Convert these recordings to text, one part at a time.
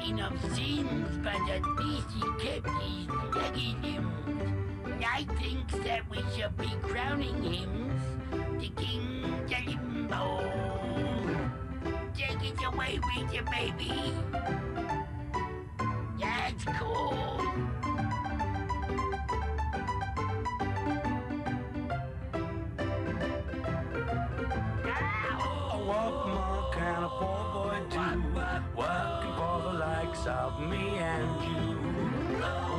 king of sins, but at least he kept his leggy limbs. I think that we should be crowning him the King of Limbo. Take it away with you, baby. That's cool. What more can a poor boy do? Working for the likes of me and you.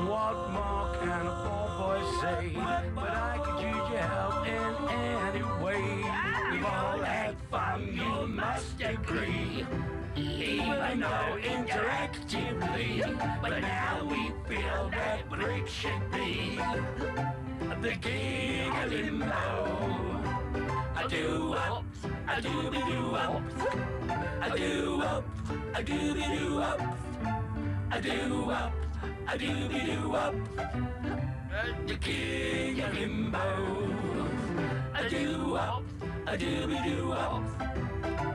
What more can a poor boy say? But I could use your help in any way. We've all had fun, you must agree. Even though interactively, but now we feel that Brick should be the King of Limbo. I do up, I do be do up, I do up, I do be do up, I do up, I do be do up, the King of Limbo. I do up, I do be do up,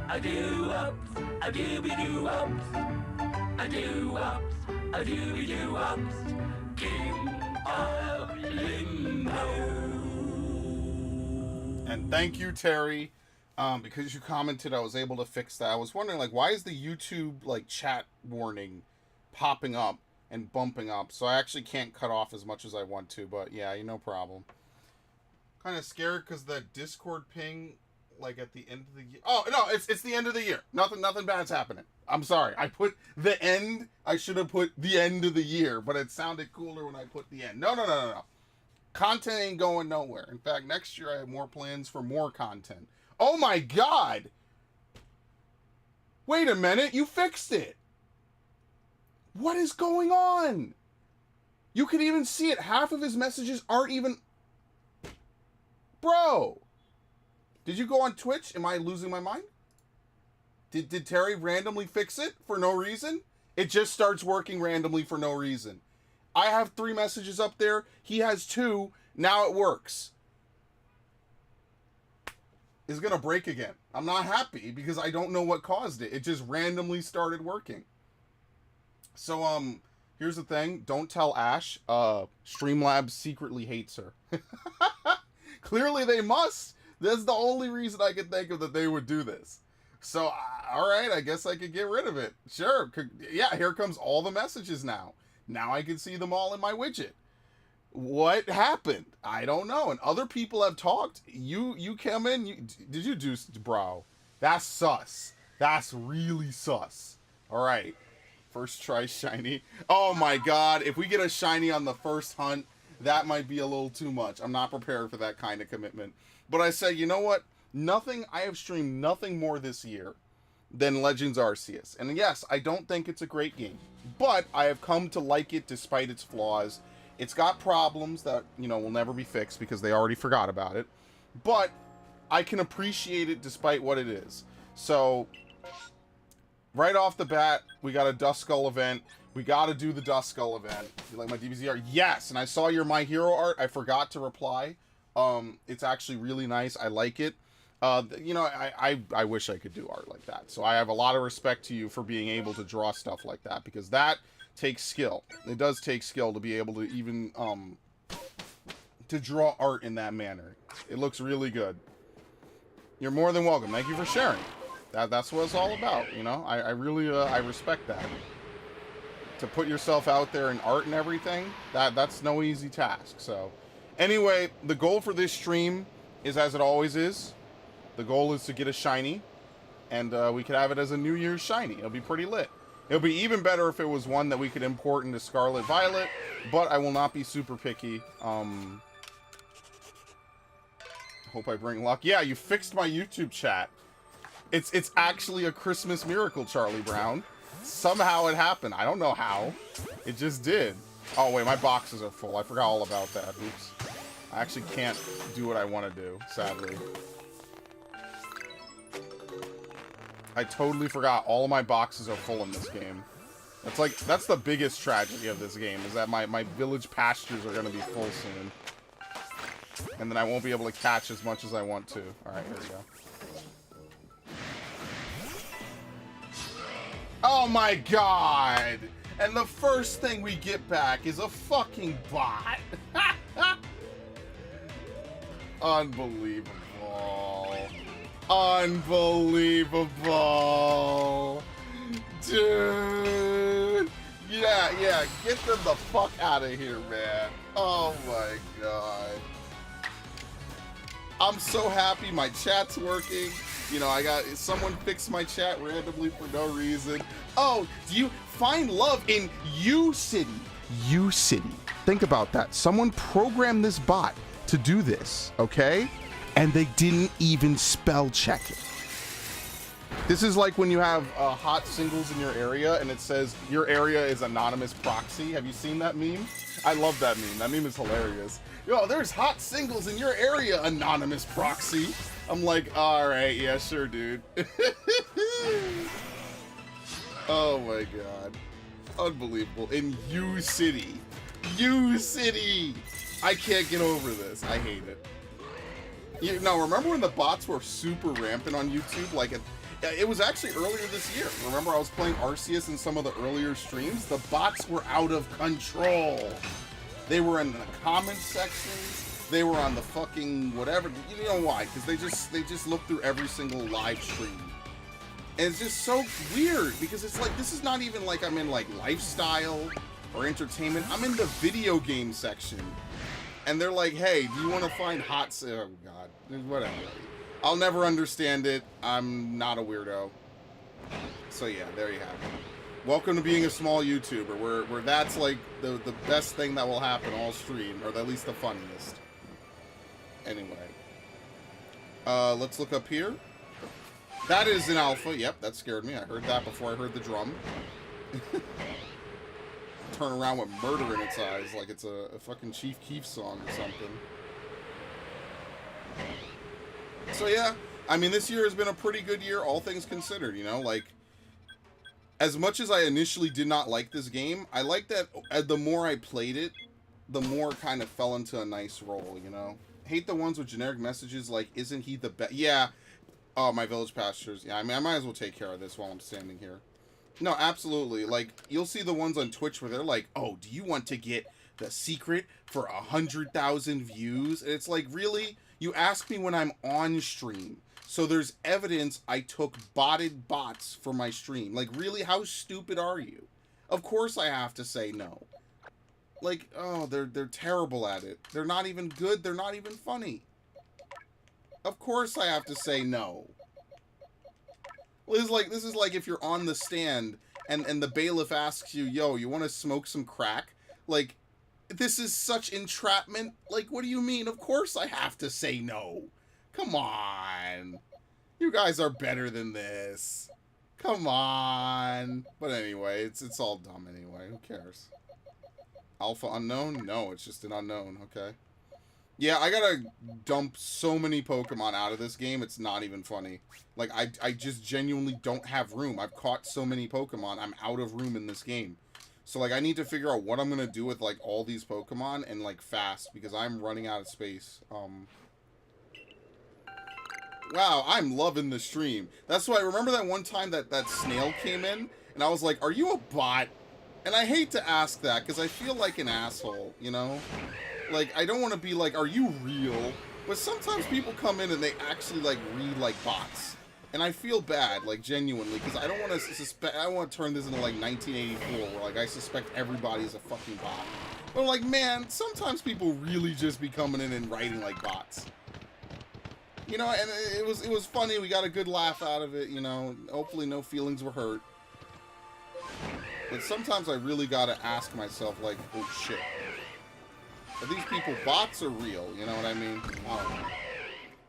I do up, I do be do up, I do up, I do be do up, King of Limbo. And thank you, Terry. Because you commented, I was able to fix that. I was wondering, like, why is the YouTube, like, chat warning popping up and bumping up? So I actually can't cut off as much as I want to, but yeah, no problem. Kind of scared because that Discord ping, like, at the end of the year. Oh, no, it's the end of the year. Nothing bad's happening. I'm sorry. I put the end. I should have put the end of the year, but it sounded cooler when I put the end. No. Content ain't going nowhere. In fact, next year I have more plans for more content. Oh my God! Wait a minute, you fixed it! What is going on? You can even see it. Half of his messages aren't even... Bro! Did you go on Twitch? Am I losing my mind? Did Terry randomly fix it for no reason? It just starts working randomly for no reason. I have 3 messages up there. He has 2. Now it works. It's going to break again. I'm not happy because I don't know what caused it. It just randomly started working. So, here's the thing. Don't tell Ash. Streamlabs secretly hates her. Clearly they must. That's the only reason I can think of that they would do this. So, alright, I guess I could get rid of it. Sure. Yeah, here comes all the messages now. Now I can see them all in my widget. What happened? I don't know. And other people have talked. You come in. Did you do... Bro, that's sus. That's really sus. Alright. First try shiny. Oh my God. If we get a shiny on the first hunt, that might be a little too much. I'm not prepared for that kind of commitment. But I said, you know what? I have streamed nothing more this year than Legends Arceus. And yes, I don't think it's a great game. But I have come to like it despite its flaws. It's got problems that, will never be fixed because they already forgot about it. But I can appreciate it despite what it is. So, right off the bat, we got a Duskull event. We got to do the Duskull event. You like my DBZ art? Yes! And I saw your My Hero art. I forgot to reply. It's actually really nice. I like it. I wish I could do art like that. So I have a lot of respect to you for being able to draw stuff like that, because that takes skill. It does take skill to be able to even, to draw art in that manner. It looks really good. You're more than welcome. Thank you for sharing. That's what it's all about, I really, I respect that. To put yourself out there in art and everything, that's no easy task. So, anyway, the goal for this stream is as it always is. The goal is to get a shiny, and we could have it as a New Year's shiny. It'll be pretty lit. It'll be even better if it was one that we could import into Scarlet Violet, but I will not be super picky. Hope I bring luck. Yeah, you fixed my YouTube chat. It's actually a Christmas miracle, Charlie Brown. Somehow it happened. I don't know how. It just did. Oh, wait, my boxes are full. I forgot all about that. Oops. I actually can't do what I want to do, sadly. I totally forgot all of my boxes are full in this game. That's the biggest tragedy of this game, is that my village pastures are going to be full soon. And then I won't be able to catch as much as I want to. Alright, here we go. Oh my god! And the first thing we get back is a fucking bot. Unbelievable. Unbelievable. Dude. Yeah, get them the fuck out of here, man. Oh my god. I'm so happy my chat's working. You know, I got someone fixed my chat randomly for no reason. Oh, do you find love in U City? U City. Think about that. Someone programmed this bot to do this, okay? And they didn't even spell check it. This is like when you have hot singles in your area and it says your area is anonymous proxy. Have you seen that meme? I love that meme. That meme is hilarious. Yo, there's hot singles in your area, anonymous proxy. I'm like, all right, yeah, sure, dude. Oh my god. Unbelievable. In U City. U City! I can't get over this. I hate it. You know, remember when the bots were super rampant on YouTube? Like, it was actually earlier this year. Remember I was playing Arceus in some of the earlier streams? The bots were out of control. They were in the comment sections. They were on the fucking whatever. You know why? Because they just look through every single live stream. And it's just so weird because it's like, this is not even like I'm in like lifestyle or entertainment. I'm in the video game section. And they're like, hey, do you want to find hot... Oh, God. Whatever. I'll never understand it. I'm not a weirdo. So, yeah, there you have it. Welcome to being a small YouTuber, where that's, like, the best thing that will happen all stream, or at least the funniest. Anyway. Let's look up here. That is an alpha. Yep, that scared me. I heard that before I heard the drum. Turn around with murder in its eyes like it's a fucking Chief Keef song or something. So yeah, I mean, this year has been a pretty good year, all things considered, you know? Like, as much as I initially did not like this game, I like that the more I played it, the more it kind of fell into a nice role, you know? Hate the ones with generic messages like, isn't he the best? Yeah. Oh, my village pastures. Yeah, I mean, I might as well take care of this while I'm standing here. No, absolutely. Like, you'll see the ones on Twitch where they're like, oh, do you want to get the secret for 100,000 views? And it's like, really? You ask me when I'm on stream. So there's evidence I took botted bots for my stream. Like, really? How stupid are you? Of course I have to say no. Like, oh, they're terrible at it. They're not even good. They're not even funny. Of course I have to say no. Well, this is like if you're on the stand and the bailiff asks you, yo, you want to smoke some crack? Like, this is such entrapment. Like, what do you mean? Of course I have to say no. Come on. You guys are better than this. Come on. But anyway, it's all dumb anyway. Who cares? Alpha unknown? No, it's just an unknown. Okay. Yeah, I gotta dump so many Pokemon out of this game, it's not even funny. Like, I just genuinely don't have room. I've caught so many Pokemon, I'm out of room in this game. So, like, I need to figure out what I'm gonna do with, like, all these Pokemon, and, like, fast, because I'm running out of space. Wow, I'm loving the stream. That's why, remember that one time that snail came in, and I was like, are you a bot? And I hate to ask that, because I feel like an asshole, you know? Like, I don't want to be like, are you real? But sometimes people come in and they actually, like, read like bots. And I feel bad, like, genuinely, because I don't want to suspect, I don't want to turn this into, like, 1984, where, like, I suspect everybody's a fucking bot. But, like, man, sometimes people really just be coming in and writing like bots. You know, and it was funny, we got a good laugh out of it, you know, hopefully no feelings were hurt. But sometimes I really gotta ask myself, like, oh shit. Are these people bots or real? You know what I mean? I don't know.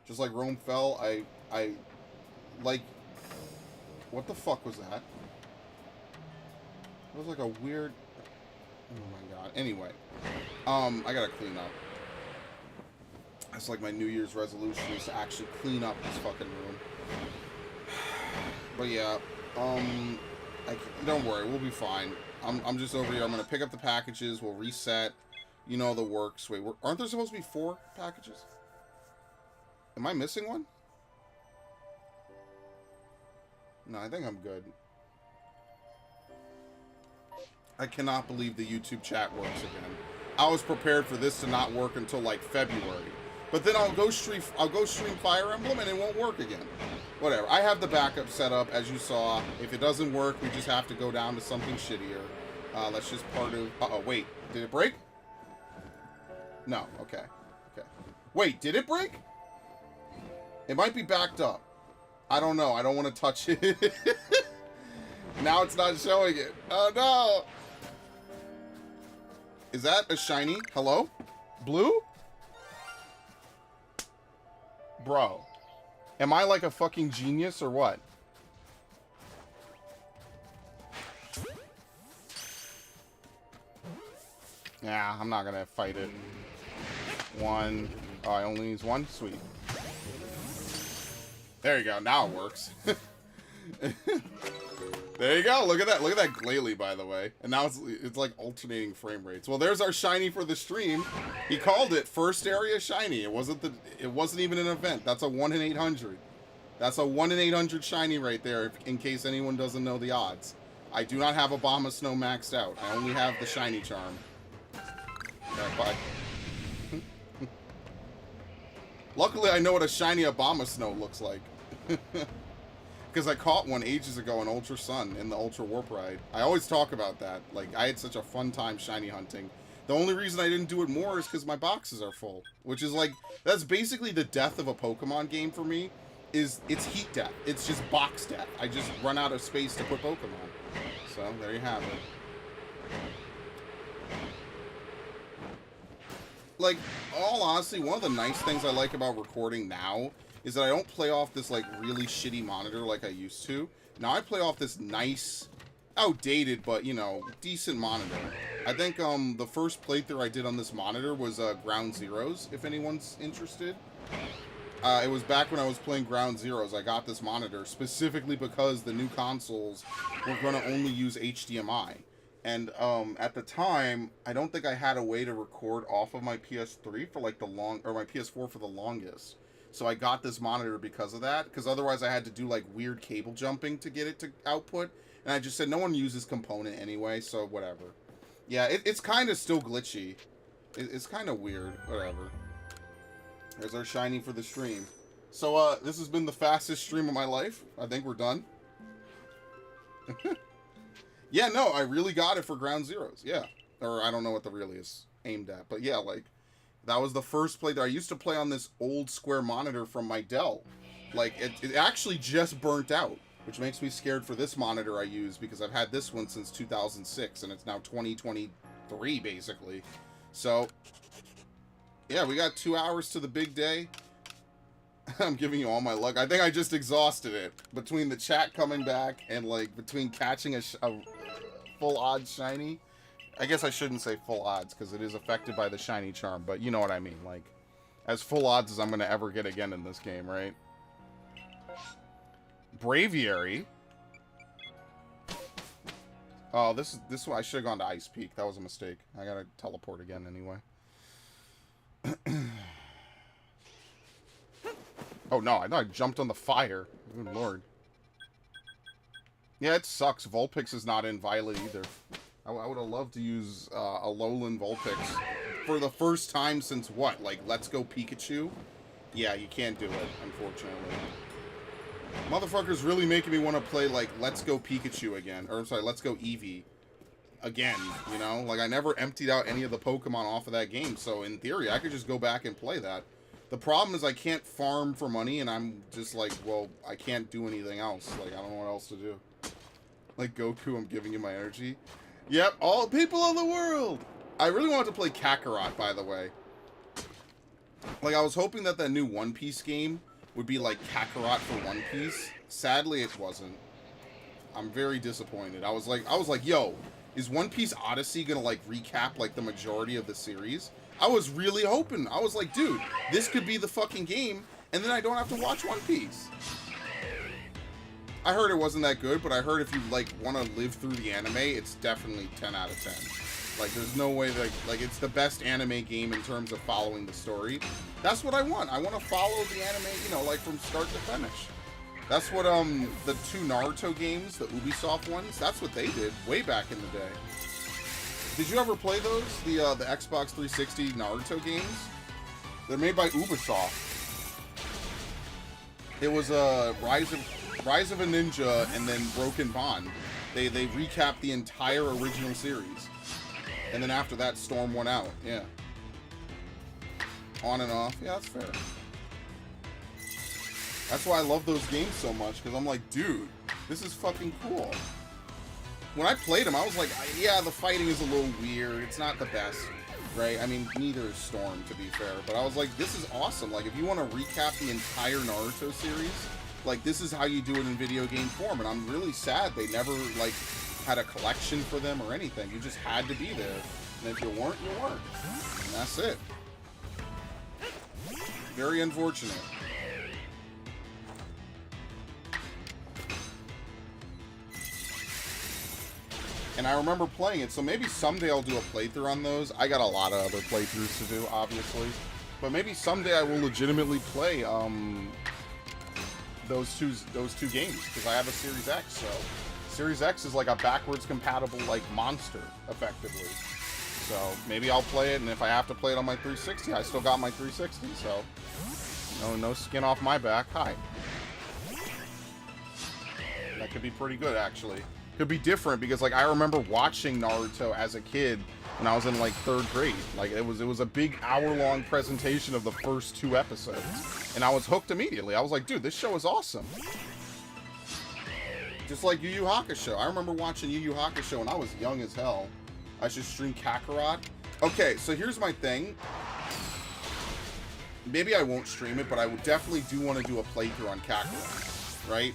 Just like Rome fell, I like... What the fuck was that? It was like a weird... Oh my god. Anyway. I gotta clean up. That's like my New Year's resolution is to actually clean up this fucking room. But yeah, don't worry, we'll be fine. I'm just over here. I'm gonna pick up the packages. We'll reset. You know the works. Wait, aren't there supposed to be 4 packages? Am I missing one? No, I think I'm good. I cannot believe the YouTube chat works again. I was prepared for this to not work until like February. But then I'll go stream Fire Emblem and it won't work again. Whatever. I have the backup set up, as you saw. If it doesn't work, we just have to go down to something shittier. Let's just part of... Uh-oh, wait. Did it break? No. Okay. Okay. Wait, did it break? It might be backed up. I don't know. I don't want to touch it. Now it's not showing it. Oh, no. Is that a shiny? Hello? Blue? Bro. Am I like a fucking genius or what? Yeah, I'm not gonna fight it. One. Oh, I only use one? Sweet. There you go. Now it works. There you go. Look at that. Look at that Glalie, by the way. And now it's like alternating frame rates. Well, there's our shiny for the stream. He called it first area shiny. It wasn't even an event. That's a 1 in 800. That's a 1 in 800 shiny right there, in case anyone doesn't know the odds. I do not have Obama Snow maxed out. I only have the shiny charm. Right, bye. Luckily, I know what a shiny Obama Snow looks like. Because I caught one ages ago in Ultra Sun in the Ultra Warp Ride. I always talk about that. Like, I had such a fun time shiny hunting. The only reason I didn't do it more is because my boxes are full. Which is like, that's basically the death of a Pokemon game for me. It's heat death. It's just box death. I just run out of space to put Pokemon. So, there you have it. Like, all honesty, one of the nice things I like about recording now is that I don't play off this, like, really shitty monitor like I used to. Now I play off this nice, outdated, but, you know, decent monitor. I think, the first playthrough I did on this monitor was, Ground Zeroes, if anyone's interested. It was back when I was playing Ground Zeroes. I got this monitor specifically because the new consoles were going to only use HDMI. And, at the time, I don't think I had a way to record off of my PS3 for, like, my PS4 for the longest. So I got this monitor because of that, because otherwise I had to do, like, weird cable jumping to get it to output. And I just said, no one uses component anyway, so whatever. Yeah, it's kind of still glitchy. It's kind of weird. Whatever. There's our shiny for the stream. So, this has been the fastest stream of my life. I think we're done. Yeah, no, I really got it for Ground Zeroes. Yeah. Or I don't know what the really is aimed at. But yeah, like, that was the first play that I used to play on this old square monitor from my Dell. Like, it actually just burnt out, which makes me scared for this monitor I use, because I've had this one since 2006, and it's now 2023, basically. So, yeah, we got 2 hours to the big day. I'm giving you all my luck. I think I just exhausted it. Between the chat coming back and, like, between catching a full odds shiny. I guess I shouldn't say full odds, because it is affected by the shiny charm, but you know what I mean. Like, as full odds as I'm going to ever get again in this game, right? Braviary. Oh, this one, I should have gone to Ice Peak. That was a mistake. I got to teleport again anyway. Oh, no, I thought I jumped on the fire. Good lord. Yeah, it sucks. Vulpix is not in Violet either. I would have loved to use a Alolan Vulpix for the first time since what? Like, Let's Go Pikachu? Yeah, you can't do it, unfortunately. Motherfucker's really making me want to play, like, Let's Go Pikachu again. Or, sorry, Let's Go Eevee again, you know? Like, I never emptied out any of the Pokemon off of that game, so in theory, I could just go back and play that. The problem is I can't farm for money, and I'm just like, well, I can't do anything else. Like, I don't know what else to do. Like, Goku, I'm giving you my energy. Yep, all people of the world! I really wanted to play Kakarot, by the way. Like, I was hoping that new One Piece game would be like Kakarot for One Piece. Sadly, it wasn't. I'm very disappointed. I was like, yo, is One Piece Odyssey gonna, like, recap, like, the majority of the series? I was really hoping. I was like, dude, this could be the fucking game, and then I don't have to watch One Piece. I heard it wasn't that good, but I heard if you, like, want to live through the anime, it's definitely 10 out of 10. Like, there's no way that, like, it's the best anime game in terms of following the story. That's what I want. I want to follow the anime, you know, like, from start to finish. That's what, the 2 Naruto games, the Ubisoft ones, that's what they did way back in the day. Did you ever play those? The Xbox 360 Naruto games? They're made by Ubisoft. It was Rise of a Ninja and then Broken Bond. They recapped the entire original series. And then after that, Storm went out. Yeah. On and off. Yeah, that's fair. That's why I love those games so much, because I'm like, dude, this is fucking cool. When I played them, I was like, yeah, the fighting is a little weird. It's not the best, right? I mean, neither is Storm, to be fair. But I was like, this is awesome. Like, if you want to recap the entire Naruto series, like, this is how you do it in video game form. And I'm really sad they never, like, had a collection for them or anything. You just had to be there. And if you weren't, you weren't. And that's it. Very unfortunate. And I remember playing it, so maybe someday I'll do a playthrough on those. I got a lot of other playthroughs to do, obviously. But maybe someday I will legitimately play those two games, because I have a Series X, so Series X is like a backwards compatible like monster, effectively. So maybe I'll play it, and if I have to play it on my 360, I still got my 360, so no skin off my back. Hi. That could be pretty good, actually. Could be different, because like I remember watching Naruto as a kid when I was in like 3rd grade. Like it was a big hour-long presentation of the first 2 episodes, and I was hooked immediately. I was like, dude, this show is awesome. Just like Yu Yu Hakusho. I remember watching Yu Yu Hakusho when I was young as hell. I should stream Kakarot. Okay, so here's my thing. Maybe I won't stream it, but I would definitely do want to do a playthrough on Kakarot. Right?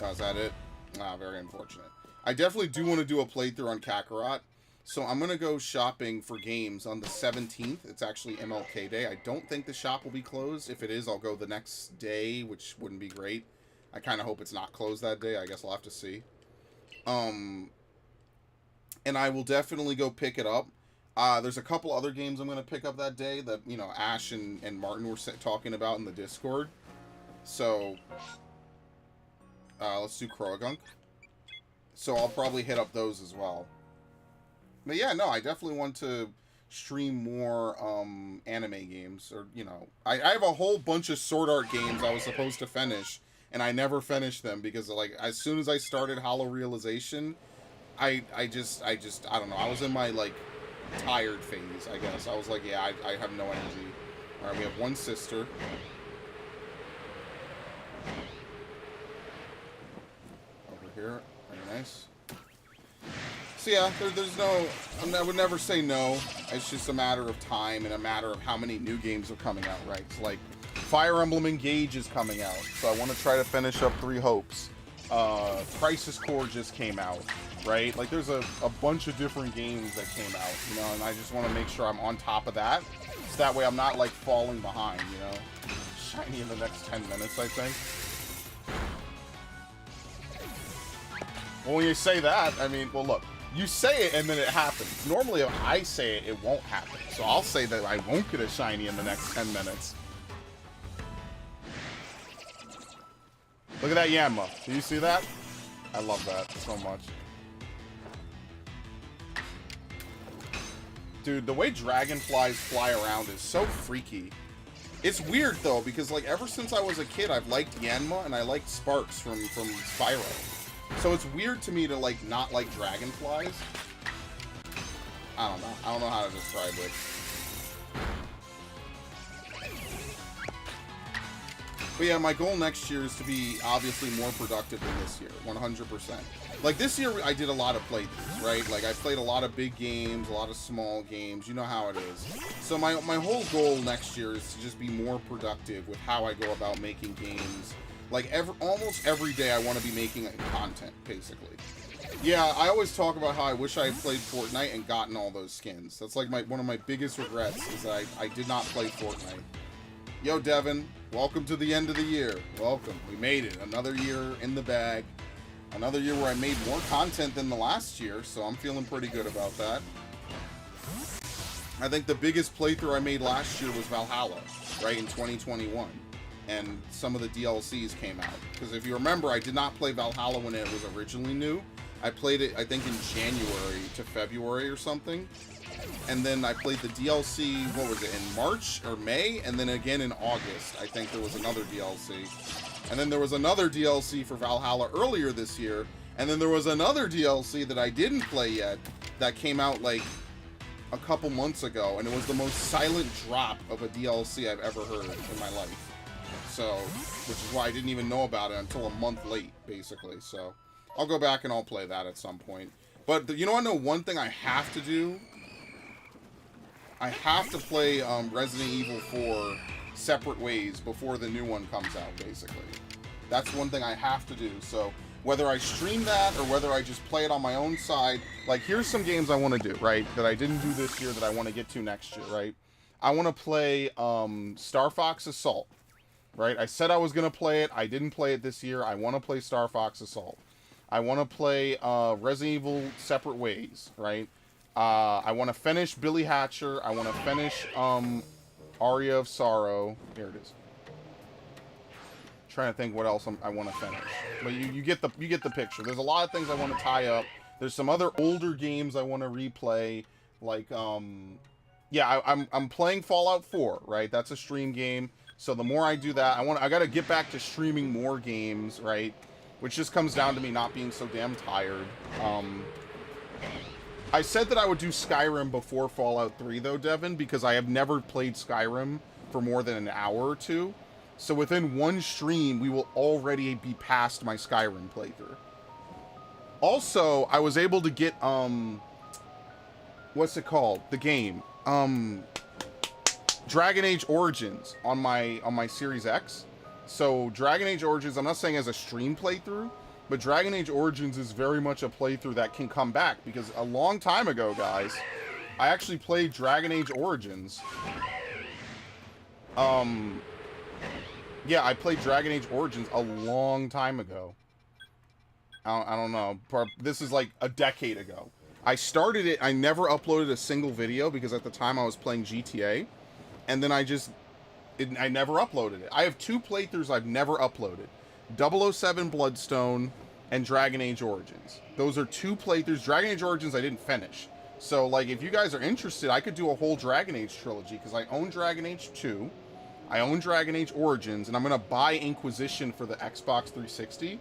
Oh, is that it? Ah, very unfortunate. I definitely do want to do a playthrough on Kakarot. So I'm going to go shopping for games on the 17th. It's actually MLK Day. I don't think the shop will be closed. If it is, I'll go the next day, which wouldn't be great. I kind of hope it's not closed that day. I guess I'll have to see. And I will definitely go pick it up. There's a couple other games I'm going to pick up that day that, you know, Ash and Martin were talking about in the Discord. So, let's do Croagunk. So I'll probably hit up those as well. But yeah, no, I definitely want to stream more anime games. Or, you know, I have a whole bunch of Sword Art games I was supposed to finish, and I never finished them because, like, as soon as I started Hollow Realization, I don't know, I was in my, like, tired phase, I guess. I was like, yeah, I have no energy. Alright, we have one sister. Over here. Very nice. So yeah, there's no... I would never say no. It's just a matter of time and a matter of how many new games are coming out, right? It's like, Fire Emblem Engage is coming out, so I want to try to finish up Three Hopes. Crisis Core just came out, right? Like, there's a bunch of different games that came out, you know, and I just want to make sure I'm on top of that, so that way I'm not, like, falling behind, you know? Shiny in the next 10 minutes, I think. Well, when you say that, I mean, well, look, you say it and then it happens. Normally, if I say it, it won't happen. So I'll say that I won't get a shiny in the next 10 minutes. Look at that Yanma. Do you see that? I love that so much. Dude, the way dragonflies fly around is so freaky. It's weird, though, because, like, ever since I was a kid, I've liked Yanma and I liked Sparks from Spyro. So it's weird to me to, like, not like dragonflies. I don't know. I don't know how to describe it. But yeah, my goal next year is to be obviously more productive than this year, 100%. Like, this year I did a lot of playthroughs, right? Like, I played a lot of big games, a lot of small games. You know how it is. So my whole goal next year is to just be more productive with how I go about making games. Like, almost every day I want to be making content, basically. Yeah, I always talk about how I wish I had played Fortnite and gotten all those skins. That's like one of my biggest regrets, is that I did not play Fortnite. Yo, Devin, welcome to the end of the year. Welcome. We made it. Another year in the bag. Another year where I made more content than the last year, so I'm feeling pretty good about that. I think the biggest playthrough I made last year was Valhalla, right, in 2021. And some of the DLCs came out. Because if you remember, I did not play Valhalla when it was originally new. I played it, I think, in January to February or something. And then I played the DLC, what was it, in March or May? And then again in August, I think there was another DLC. And then there was another DLC for Valhalla earlier this year. And then there was another DLC that I didn't play yet that came out like a couple months ago. And it was the most silent drop of a DLC I've ever heard in my life. So, which is why I didn't even know about it until a month late, basically. So, I'll go back and I'll play that at some point. But, you know, I know one thing I have to do? I have to play Resident Evil 4 separate ways before the new one comes out, basically. That's one thing I have to do. So, whether I stream that or whether I just play it on my own side, like, here's some games I want to do, right? That I didn't do this year that I want to get to next year, right? I want to play Star Fox Assault, right? I said I was going to play it. I didn't play it this year. I want to play Star Fox Assault. I want to play Resident Evil Separate Ways, right? I want to finish Billy Hatcher. I want to finish Aria of Sorrow. Here it is. Trying to think what else I want to finish. But you get the picture. There's a lot of things I want to tie up. There's some other older games I want to replay. Like yeah, I'm playing Fallout 4, right? That's a stream game. So the more I do that, I got to get back to streaming more games, right? Which just comes down to me not being so damn tired. I said that I would do Skyrim before Fallout 3, though, Devin, because I have never played Skyrim for more than an hour or two. So within one stream, we will already be past my Skyrim playthrough. Also, I was able to get, what's it called? The game. Dragon Age Origins on my Series X. So Dragon Age Origins, I'm not saying as a stream playthrough, but Dragon Age Origins is very much a playthrough that can come back, because a long time ago, guys, I actually played Dragon Age Origins. Yeah, I played Dragon Age Origins a long time ago. I don't know. This is like a decade ago. I started it, I never uploaded a single video because at the time I was playing GTA. And then I never uploaded it. I have 2 playthroughs I've never uploaded. 007 Bloodstone and Dragon Age Origins. Those are 2 playthroughs. Dragon Age Origins I didn't finish. So, like, if you guys are interested, I could do a whole Dragon Age trilogy, because I own Dragon Age 2, I own Dragon Age Origins, and I'm going to buy Inquisition for the Xbox 360.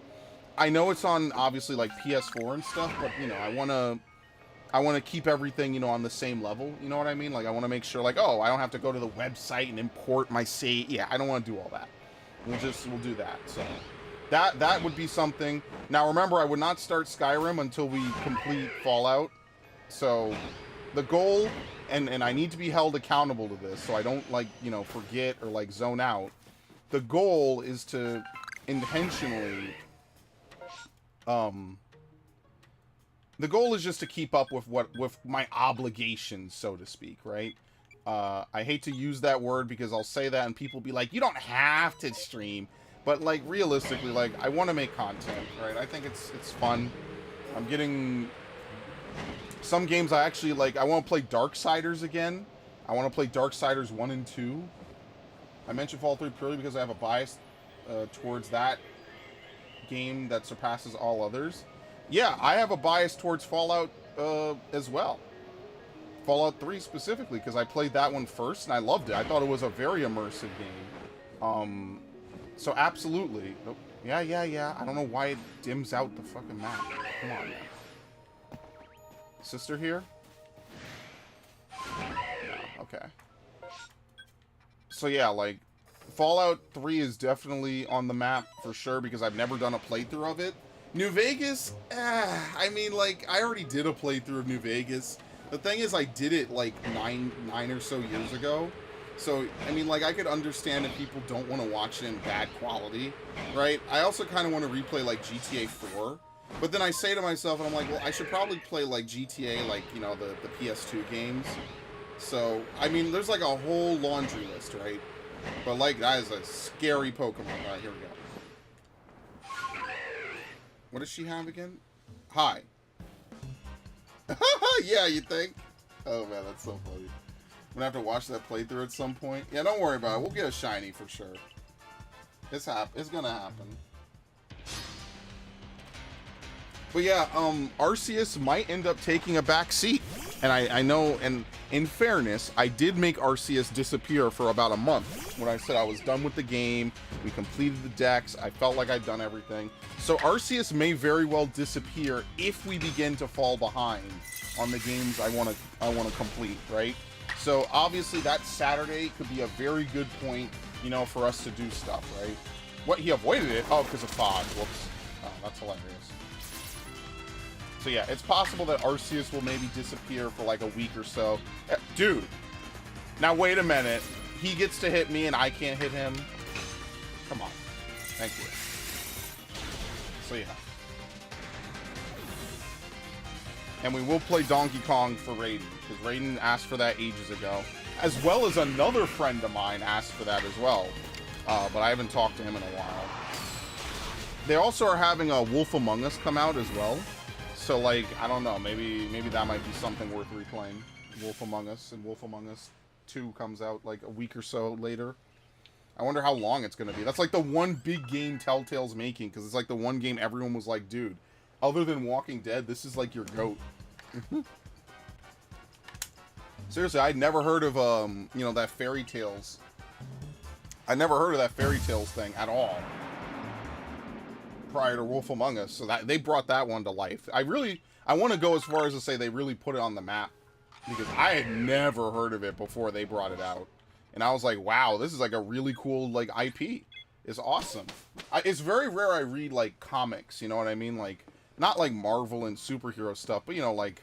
I know it's on, obviously, like, PS4 and stuff, but, you know, I want to keep everything, you know, on the same level. You know what I mean? Like, I want to make sure, like, oh, I don't have to go to the website and import my save. Yeah, I don't want to do all that. We'll do that. So that would be something. Now, remember, I would not start Skyrim until we complete Fallout. So the goal, and I need to be held accountable to this, so I don't, like, you know, forget or, like, zone out. The goal is to intentionally, the goal is just to keep up with my obligations, so to speak, right? I hate to use that word because I'll say that and people be like, you don't have to stream. But, like, realistically, like, I want to make content, right? I think it's fun. I'm getting some games I actually, like, I want to play Darksiders again. I want to play Darksiders 1 and 2. I mentioned Fallout 3 purely because I have a bias towards that game that surpasses all others. Yeah, I have a bias towards Fallout as well. Fallout 3 specifically, because I played that one first and I loved it. I thought it was a very immersive game. So absolutely. Oh, yeah. I don't know why it dims out the fucking map. Come on, man. Sister here? No, okay. So yeah, like, Fallout 3 is definitely on the map for sure because I've never done a playthrough of it. New Vegas, I mean, like, I already did a playthrough of New Vegas. The thing is, I did it, like, nine or so years ago. So, I mean, like, I could understand if people don't want to watch it in bad quality, right? I also kind of want to replay, like, GTA 4. But then I say to myself, and I'm like, well, I should probably play, like, GTA, like, you know, the PS2 games. So, I mean, there's, like, a whole laundry list, right? But, like, that is a scary Pokemon. All right, here we go. What does she have again? Hi. Yeah, you think? Oh, man, that's so funny. I'm gonna have to watch that playthrough at some point. Yeah, don't worry about it. We'll get a shiny for sure. It's gonna happen. But yeah, Arceus might end up taking a back seat. And I know, and in fairness, I did make Arceus disappear for about a month. When I said I was done with the game, we completed the decks, I felt like I'd done everything. So Arceus may very well disappear if we begin to fall behind on the games I want to complete, right? So obviously that Saturday could be a very good point, you know, for us to do stuff, right? What, he avoided it? Oh, because of fog. Whoops. Oh, that's hilarious. So yeah, it's possible that Arceus will maybe disappear for like a week or so. Dude, now wait a minute. He gets to hit me and I can't hit him? Come on. Thank you. So yeah. And we will play Donkey Kong for Raiden, because Raiden asked for that ages ago. As well as another friend of mine asked for that as well. But I haven't talked to him in a while. They also are having a Wolf Among Us come out as well. So, like, I don't know, maybe that might be something worth replaying. Wolf Among Us, and Wolf Among Us 2 comes out, like, a week or so later. I wonder how long it's going to be. That's, like, the one big game Telltale's making, because it's, like, the one game everyone was like, dude, other than Walking Dead, this is, like, your GOAT. Seriously, I'd never heard of, you know, that Fairy Tales. I never heard of that Fairy Tales thing at all. Prior to Wolf Among Us, so that they brought that one to life. I want to go as far as to say they really put it on the map, because I had never heard of it before they brought it out, and I was like, wow, this is like a really cool like IP. It's awesome. It's very rare I read like comics, you know what I mean, like not like Marvel and superhero stuff, but you know, like,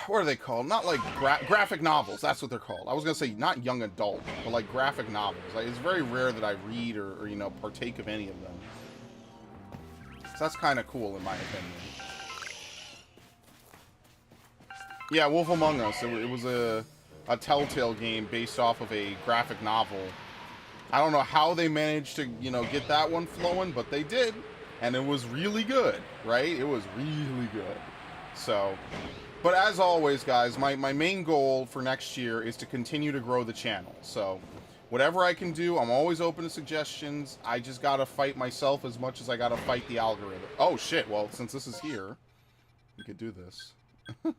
what are they called? Not like graphic novels. That's what they're called. I was gonna say not young adult, but like graphic novels. Like, it's very rare that I read or you know, partake of any of them. So that's kind of cool, in my opinion. Yeah, Wolf Among Us. It was a Telltale game based off of a graphic novel. I don't know how they managed to, you know, get that one flowing, but they did. And it was really good, right? It was really good. So, but as always, guys, my main goal for next year is to continue to grow the channel. So, whatever I can do, I'm always open to suggestions. I just gotta fight myself as much as I gotta fight the algorithm. Oh, shit. Well, since this is here, we could do this. It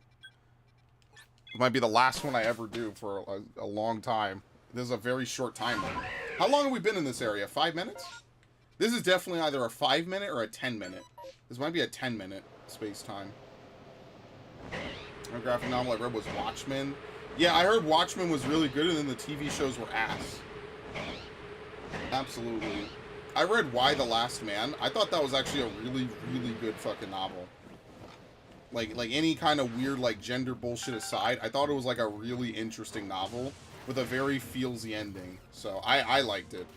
might be the last one I ever do for a long time. This is a very short timer. How long have we been in this area? 5 minutes? This is definitely either a 5-minute or a 10-minute. This might be a 10-minute space time. A graphic novel I read was Watchmen. Yeah, I heard Watchmen was really good, and then the TV shows were ass. Absolutely. I read Why the Last Man. I thought that was actually a really, really good fucking novel. Like any kind of weird, like, gender bullshit aside, I thought it was, like, a really interesting novel with a very feelsy ending. So, I liked it.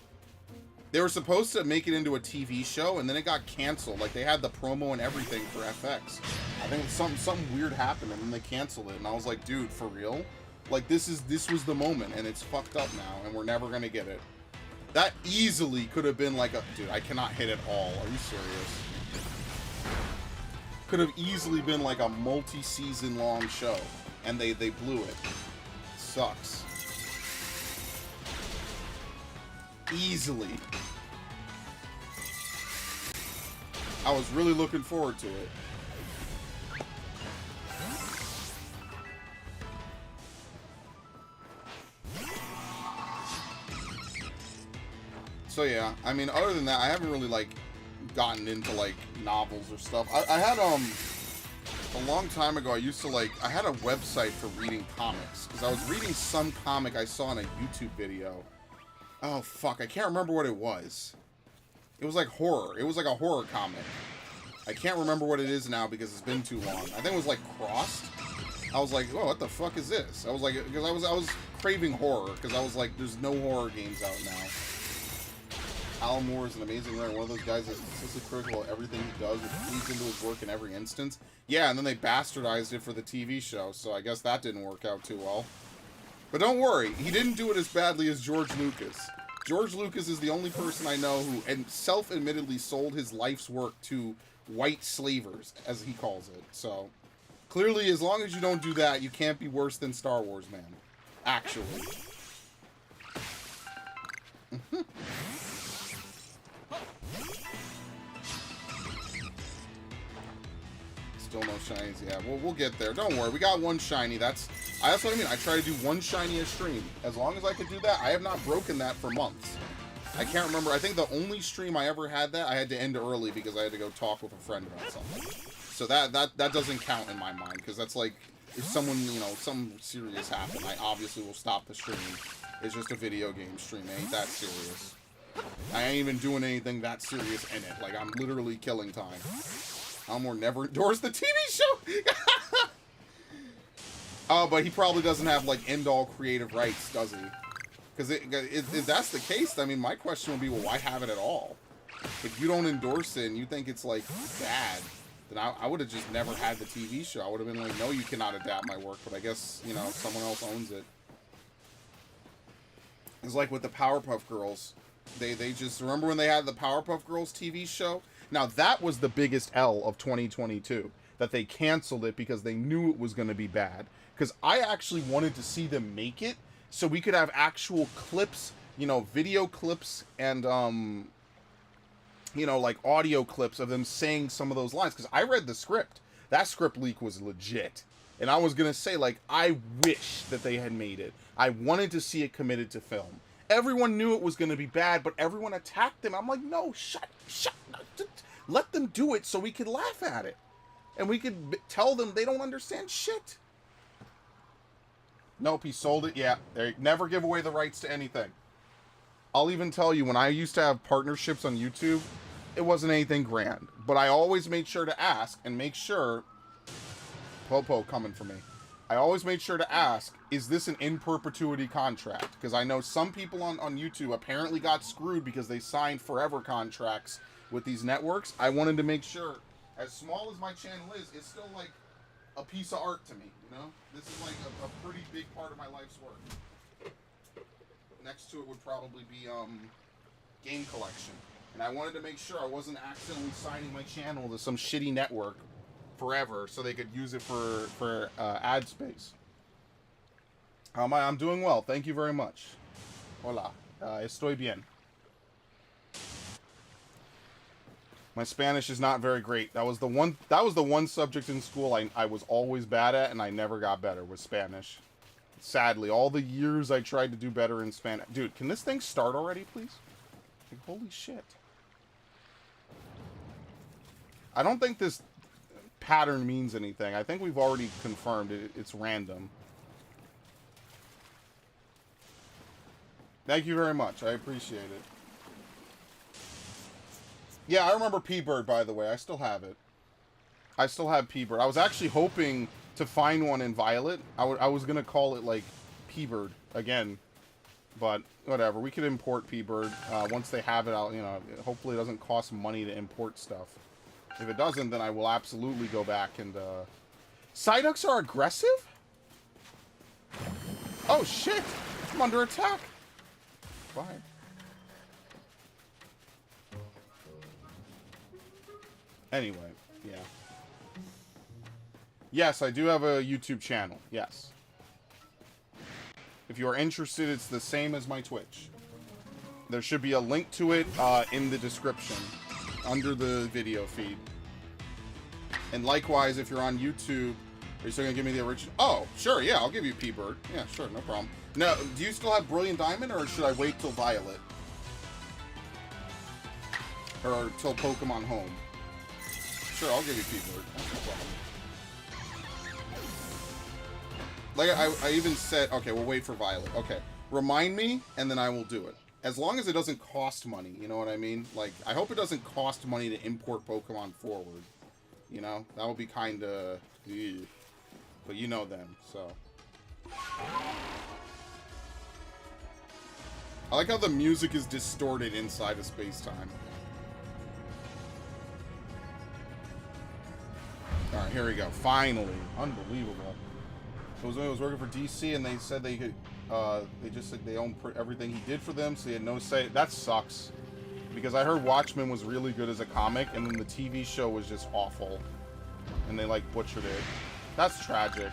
They were supposed to make it into a TV show, and then it got canceled. Like, they had the promo and everything for FX. I think something weird happened, and then they canceled it. And I was like, dude, for real? Like, this was the moment, and it's fucked up now, and we're never gonna get it. That easily could have been like a... Dude, I cannot hit at all. Are you serious? Could have easily been like a multi-season long show, and they blew it. Sucks. Easily. I was really looking forward to it. So yeah, I mean, other than that, I haven't really, like, gotten into, like, novels or stuff. I had, a long time ago, I used to, like, I had a website for reading comics, because I was reading some comic I saw in a YouTube video. Oh, fuck, I can't remember what it was. It was, like, horror. It was, like, a horror comic. I can't remember what it is now, because it's been too long. I think it was, like, Crossed. I was like, oh, what the fuck is this? I was like, because I was craving horror, because I was like, there's no horror games out now. Alan Moore is an amazing writer, one of those guys that's consistently critical of everything he does, which feeds into his work in every instance. Yeah, and then they bastardized it for the TV show, so I guess that didn't work out too well. But don't worry, he didn't do it as badly as George Lucas. George Lucas is the only person I know who self-admittedly sold his life's work to white slavers, as he calls it. So, clearly, as long as you don't do that, you can't be worse than Star Wars, man. Actually. Still no shinies. Yeah, we'll get there. Don't worry. We got one shiny. That's what I mean. I try to do one shiny a stream. As long as I could do that, I have not broken that for months. I can't remember. I think the only stream I ever had that, I had to end early because I had to go talk with a friend about something. So that doesn't count in my mind, because that's like, if someone, you know, something serious happened, I obviously will stop the stream. It's just a video game stream. It ain't that serious. I ain't even doing anything that serious in it. Like, I'm literally killing time. Elmore never endorsed the TV show! Oh, but he probably doesn't have, like, end-all creative rights, does he? Because if that's the case, I mean, my question would be, well, why have it at all? If you don't endorse it and you think it's, like, bad, then I would have just never had the TV show. I would have been like, no, you cannot adapt my work, but I guess, you know, someone else owns it. It's like with the Powerpuff Girls. They just, remember when they had the Powerpuff Girls TV show? Now, that was the biggest L of 2022, that they canceled it because they knew it was going to be bad. Because I actually wanted to see them make it, so we could have actual clips, you know, video clips, and, you know, like audio clips of them saying some of those lines. Because I read the script. That script leak was legit. And I was going to say, like, I wish that they had made it. I wanted to see it committed to film. Everyone knew it was going to be bad, but everyone attacked them. I'm like, no, shut, let them do it so we could laugh at it. And we could tell them they don't understand shit. Nope, he sold it. Yeah, they never give away the rights to anything. I'll even tell you, when I used to have partnerships on YouTube, it wasn't anything grand. But I always made sure to ask and make sure... Popo coming for me. I always made sure to ask, is this an in perpetuity contract? Because I know some people on YouTube apparently got screwed because they signed forever contracts with these networks. I wanted to make sure, as small as my channel is, it's still like a piece of art to me, you know? This is like a pretty big part of my life's work. Next to it would probably be game collection. And I wanted to make sure I wasn't accidentally signing my channel to some shitty network forever so they could use it for ad space. I'm doing well. Thank you very much. Hola. Estoy bien. My Spanish is not very great. That was the one subject in school I was always bad at, and I never got better, was Spanish. Sadly, all the years I tried to do better in Spanish. Dude, can this thing start already, please? Like, holy shit. I don't think this pattern means anything. I think we've already confirmed it's random. Thank you very much. I appreciate it. Yeah, I remember P-Bird, by the way. I still have it. I still have P-Bird. I was actually hoping to find one in Violet. I was going to call it, like, P-Bird again. But, whatever. We could import P-Bird. Once they have it, you know, hopefully it doesn't cost money to import stuff. If it doesn't, then I will absolutely go back and, Psyducks are aggressive? Oh, shit! I'm under attack! Bye. Anyway, yeah. Yes, I do have a YouTube channel. Yes. If you are interested, it's the same as my Twitch. There should be a link to it in the description, under the video feed. And likewise, if you're on YouTube, are you still gonna give me the original? Oh, sure, yeah, I'll give you P-Bird. Yeah, sure, no problem. Now, do you still have Brilliant Diamond, or should I wait till Violet? Or till Pokemon Home? Sure, I'll give you P-Bird. That's no problem. Like, I even said... Okay, we'll wait for Violet. Okay. Remind me, and then I will do it. As long as it doesn't cost money, you know what I mean? Like, I hope it doesn't cost money to import Pokemon forward. You know? That would be kinda... Ugh. But you know them, so... I like how the music is distorted inside of space-time. Alright, here we go. Finally. Unbelievable. It was working for DC, and they said they could... they just said they own everything he did for them, so he had no say. That sucks. Because I heard Watchmen was really good as a comic, and then the TV show was just awful. And they, like, butchered it. That's tragic.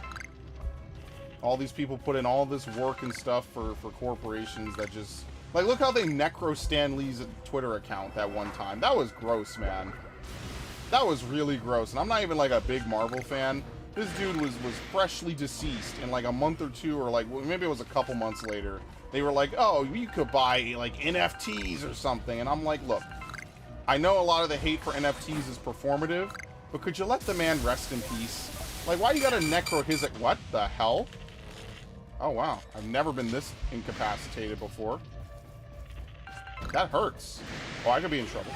All these people put in all this work and stuff for corporations that just... Like, look how they necro Stan Lee's Twitter account that one time. That was gross, man. That was really gross. And I'm not even like a big Marvel fan. This dude was freshly deceased, and like a month or two, or like maybe it was a couple months later, they were like, oh, you could buy like NFTs or something. And I'm like, look, I know a lot of the hate for NFTs is performative, but could you let the man rest in peace? Like, why you gotta necro his... What the hell? Oh, wow. I've never been this incapacitated before. That hurts. Oh, I could be in trouble.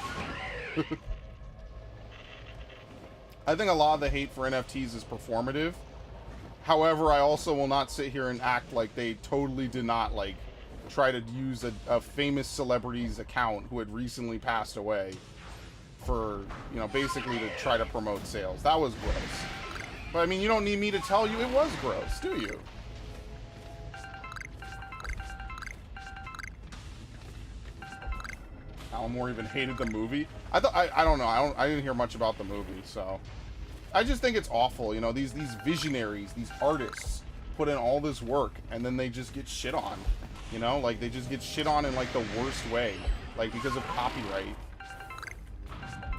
I think a lot of the hate for NFTs is performative. However, I also will not sit here and act like they totally did not, like, try to use a famous celebrity's account who had recently passed away for, you know, basically to try to promote sales. That was gross. But, I mean, you don't need me to tell you it was gross, do you? Alan Moore even hated the movie. I don't know. I didn't hear much about the movie, so I just think it's awful. You know, these visionaries, these artists put in all this work, and then they just get shit on. You know, like they just get shit on in like the worst way, like because of copyright.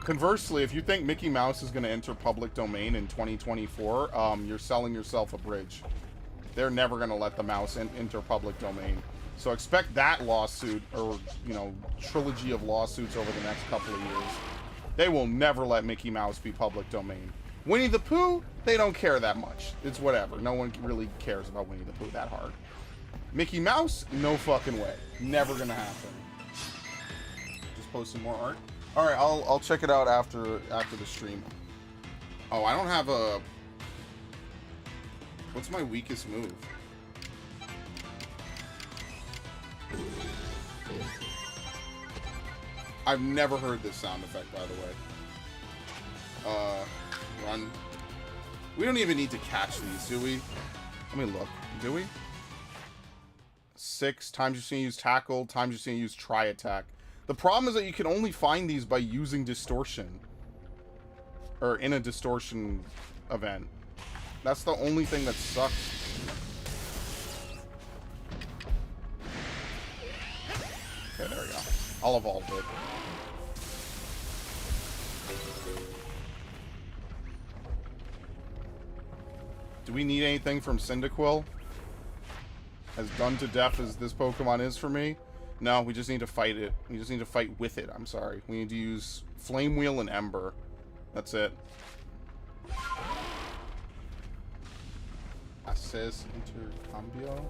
Conversely, if you think Mickey Mouse is going to enter public domain in 2024, you're selling yourself a bridge. They're never going to let the mouse enter public domain. So expect that lawsuit, or, you know, trilogy of lawsuits over the next couple of years. They will never let Mickey Mouse be public domain. Winnie the Pooh, they don't care that much. It's whatever. No one really cares about Winnie the Pooh that hard. Mickey Mouse, no fucking way. Never gonna happen. Just posting more art. All right, I'll check it out after the stream. Oh, I don't have a... What's my weakest move? I've never heard this sound effect, by the way. Run. We don't even need to catch these, do we? Let me look. Do we? 6 times you're seeing use tackle, times you're seeing use try attack. The problem is that you can only find these by using distortion. Or in a distortion event. That's the only thing that sucks. Okay, there we go. I'll evolve it. Do we need anything from Cyndaquil? As done to death as this Pokemon is for me? No, we just need to fight it. We just need to fight with it, I'm sorry. We need to use Flame Wheel and Ember. That's it. Arceus Intercambio?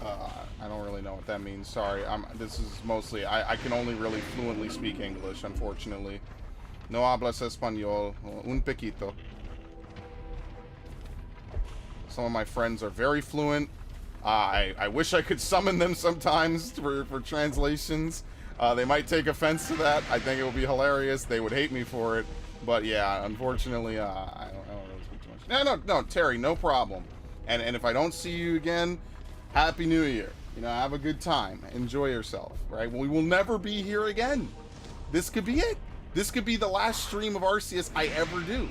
I don't really know what that means. Sorry, this is mostly... I can only really fluently speak English, unfortunately. No hablas español. Un poquito. Some of my friends are very fluent. I wish I could summon them sometimes for translations. They might take offense to that. I think it would be hilarious. They would hate me for it. But yeah, unfortunately, I don't really speak too much. No, Terry, no problem. And if I don't see you again, Happy New Year. You know, have a good time. Enjoy yourself, right? We will never be here again. This could be it. This could be the last stream of Arceus I ever do.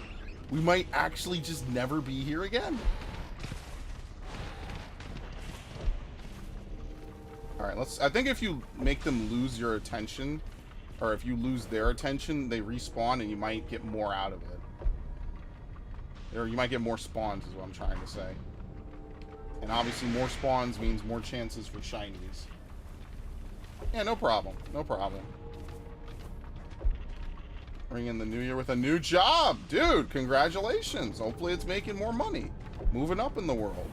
We might actually just never be here again. Alright, I think if you make them lose your attention, or if you lose their attention, they respawn and you might get more out of it. Or you might get more spawns is what I'm trying to say. And obviously more spawns means more chances for shinies. Yeah, no problem. No problem. Bring in the new year with a new job! Dude, congratulations! Hopefully it's making more money. Moving up in the world.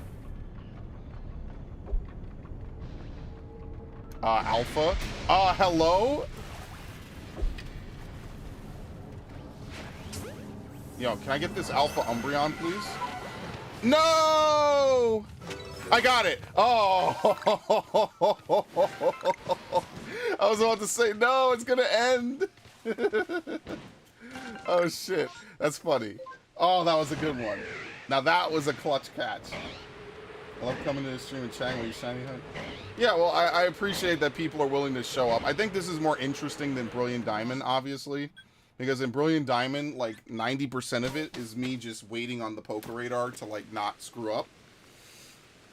Alpha. Hello? Yo, can I get this Alpha Umbreon, please? No! I got it! Oh! I was about to say, no, it's gonna end! Oh, shit. That's funny. Oh, that was a good one. Now, that was a clutch catch. I love coming to the stream and chatting with you, Shiny Hunt. Yeah, well, I appreciate that people are willing to show up. I think this is more interesting than Brilliant Diamond, obviously. Because in Brilliant Diamond, like, 90% of it is me just waiting on the Poké Radar to, like, not screw up.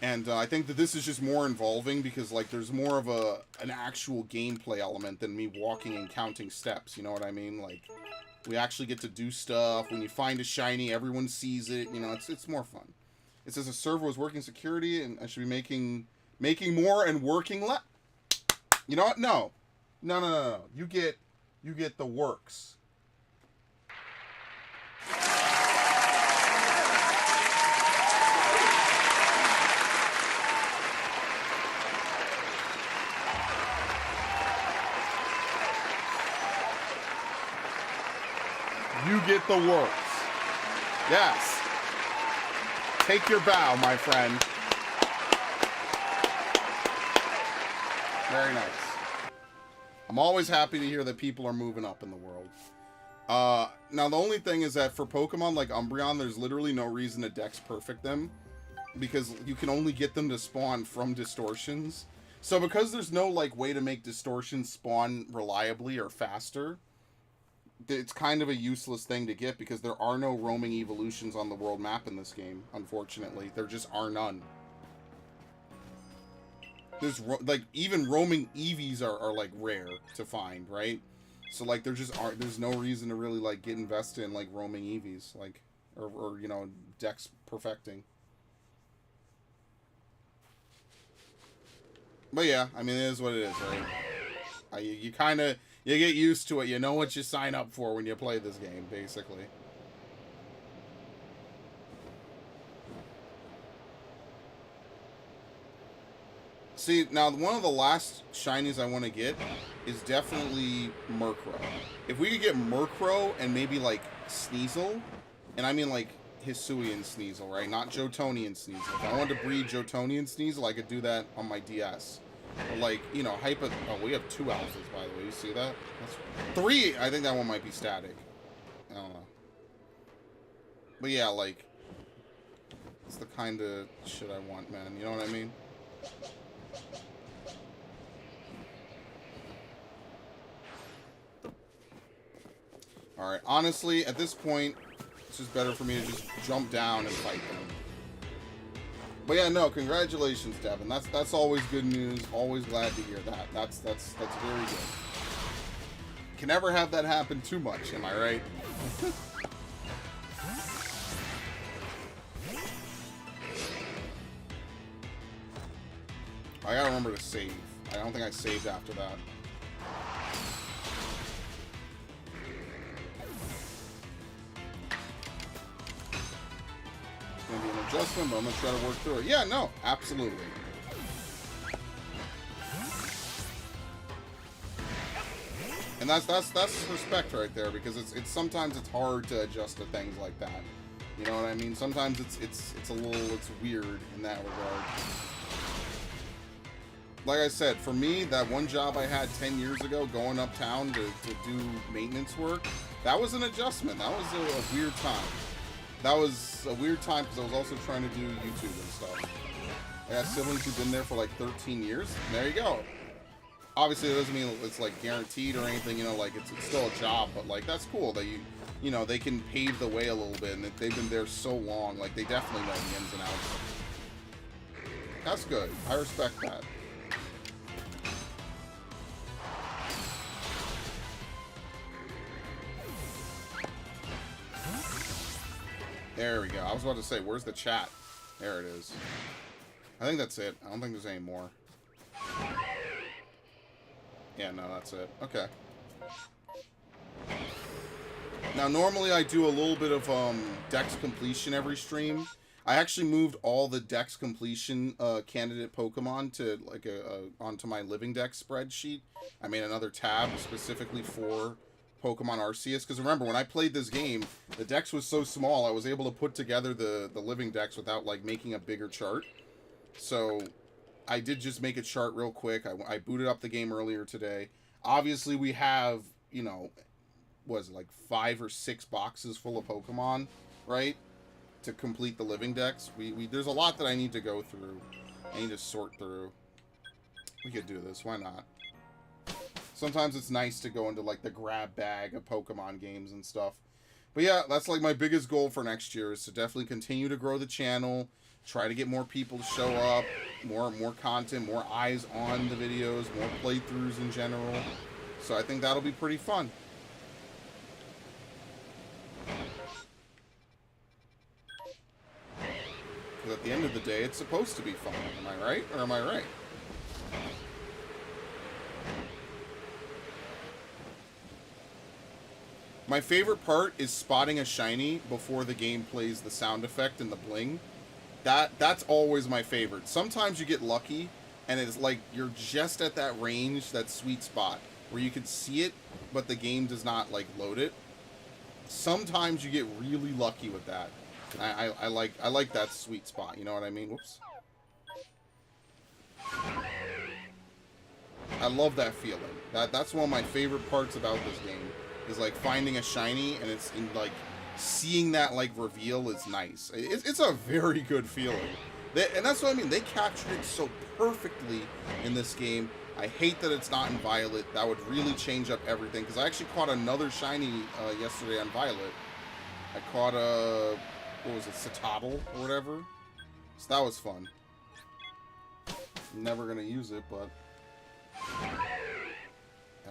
And I think that this is just more involving because, like, there's more of an actual gameplay element than me walking and counting steps, you know what I mean? Like, We actually get to do stuff. When you find a shiny, everyone sees it. You know, it's more fun. It says a server was working security, and I should be making more and working less. You know what? No. You get the works. You get the works. Yes. Take your bow, my friend. Very nice. I'm always happy to hear that people are moving up in the world. Now, the only thing is that for Pokemon like Umbreon, there's literally no reason to Dex Perfect them, because you can only get them to spawn from distortions. So because there's no, like, way to make distortions spawn reliably or faster, it's kind of a useless thing to get, because there are no roaming evolutions on the world map in this game, unfortunately. There just are none. There's, like, even roaming Eevees are like, rare to find, right? So, like, there's no reason to really, like, get invested in, like, roaming Eevees, like, or you know, Dex perfecting. But yeah, I mean, it is what it is, right? You kind of, you get used to it. You know what you sign up for when you play this game, basically. See, now, one of the last shinies I want to get is definitely Murkrow. If we could get Murkrow and maybe, like, Sneasel, and I mean, like, Hisuian Sneasel, right? Not Jotonian Sneasel. If I wanted to breed Jotonian Sneasel, I could do that on my DS. But, like, you know, Oh, we have 2 alphas, by the way. You see that? That's 3! I think that one might be static. I don't know. But yeah, like, it's the kind of shit I want, man. You know what I mean? Alright, honestly, at this point, it's just better for me to just jump down and fight them. But yeah, no, congratulations, Devin. That's always good news. Always glad to hear that. That's very good. Can never have that happen too much, am I right? I gotta remember to save. I don't think I saved after that. Gonna be an adjustment, but I'm gonna try to work through it. Yeah, no, absolutely. And that's respect right there, because it's sometimes it's hard to adjust to things like that. You know what I mean? Sometimes it's weird in that regard. Like I said, for me, that one job I had 10 years ago, going uptown to do maintenance work, that was an adjustment. That was a weird time. That was a weird time because I was also trying to do YouTube and stuff. I got siblings who've been there for like 13 years. And there you go. Obviously, it doesn't mean it's like guaranteed or anything. You know, like it's still a job, but like that's cool that you know, they can pave the way a little bit, and that they've been there so long. Like they definitely know the ins and outs. That's good. I respect that. There we go. I was about to say, where's the chat? There it is. I think that's it. I don't think there's any more. Yeah, no, that's it. Okay. Now, normally I do a little bit of Dex completion every stream. I actually moved all the Dex completion candidate Pokemon to like onto my Living Dex spreadsheet. I made another tab specifically for Pokemon Arceus, because remember, when I played this game, the Dex was so small, I was able to put together the Living Dex without, like, making a bigger chart. So, I did just make a chart real quick. I booted up the game earlier today. Obviously, we have, you know, was it like 5 or 6 boxes full of Pokemon, right? To complete the Living Dex. There's a lot that I need to go through. I need to sort through. We could do this. Why not? Sometimes it's nice to go into, like, the grab bag of Pokemon games and stuff. But yeah, that's, like, my biggest goal for next year, is to definitely continue to grow the channel, try to get more people to show up, more content, more eyes on the videos, more playthroughs in general. So I think that'll be pretty fun. Because at the end of the day, it's supposed to be fun. Am I right? Or am I right? My favorite part is spotting a shiny before the game plays the sound effect and the bling. That's always my favorite. Sometimes you get lucky, and it's like you're just at that range, that sweet spot, where you can see it, but the game does not, like, load it. Sometimes you get really lucky with that. I like that sweet spot, you know what I mean? Whoops. I love that feeling. That's one of my favorite parts about this game, is like finding a shiny, and it's in, like, seeing that, like, reveal is nice. It's a very good feeling. And that's what I mean. They captured it so perfectly in this game. I hate that it's not in Violet. That would really change up everything. Because I actually caught another shiny yesterday on Violet. I caught a... what was it? Citadel or whatever. So that was fun. I'm never going to use it, but...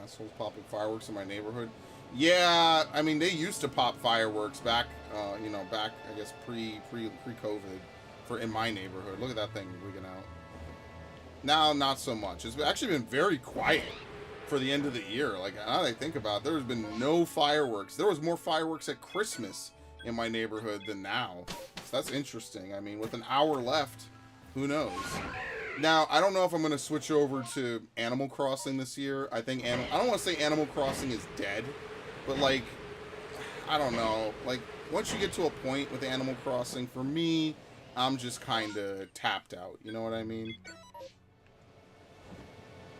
assholes popping fireworks in my neighborhood. Yeah, I mean, they used to pop fireworks back, you know, back, I guess, pre-COVID for in my neighborhood. Look at that thing wigging out. Now, not so much. It's actually been very quiet for the end of the year. Like, now that I think about it, there's been no fireworks. There was more fireworks at Christmas in my neighborhood than now. So that's interesting. I mean, with an hour left, who knows? Now, I don't know if I'm going to switch over to Animal Crossing this year. I think I don't want to say Animal Crossing is dead, but, like, I don't know. Like, once you get to a point with Animal Crossing, for me, I'm just kind of tapped out. You know what I mean?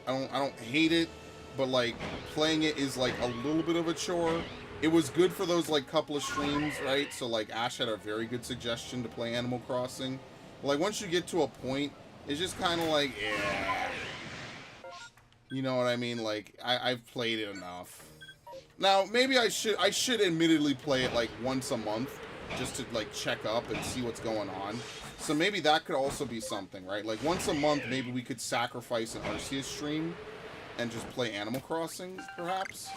I don't hate it, but, like, playing it is, like, a little bit of a chore. It was good for those, like, couple of streams, right? So, like, Ash had a very good suggestion to play Animal Crossing. But, like, once you get to a point, it's just kind of like, yeah. You know what I mean? Like, I've played it enough. Now, maybe I should admittedly play it, like, once a month, just to, like, check up and see what's going on. So maybe that could also be something, right? Like, once a month, maybe we could sacrifice an Arceus stream and just play Animal Crossing, perhaps?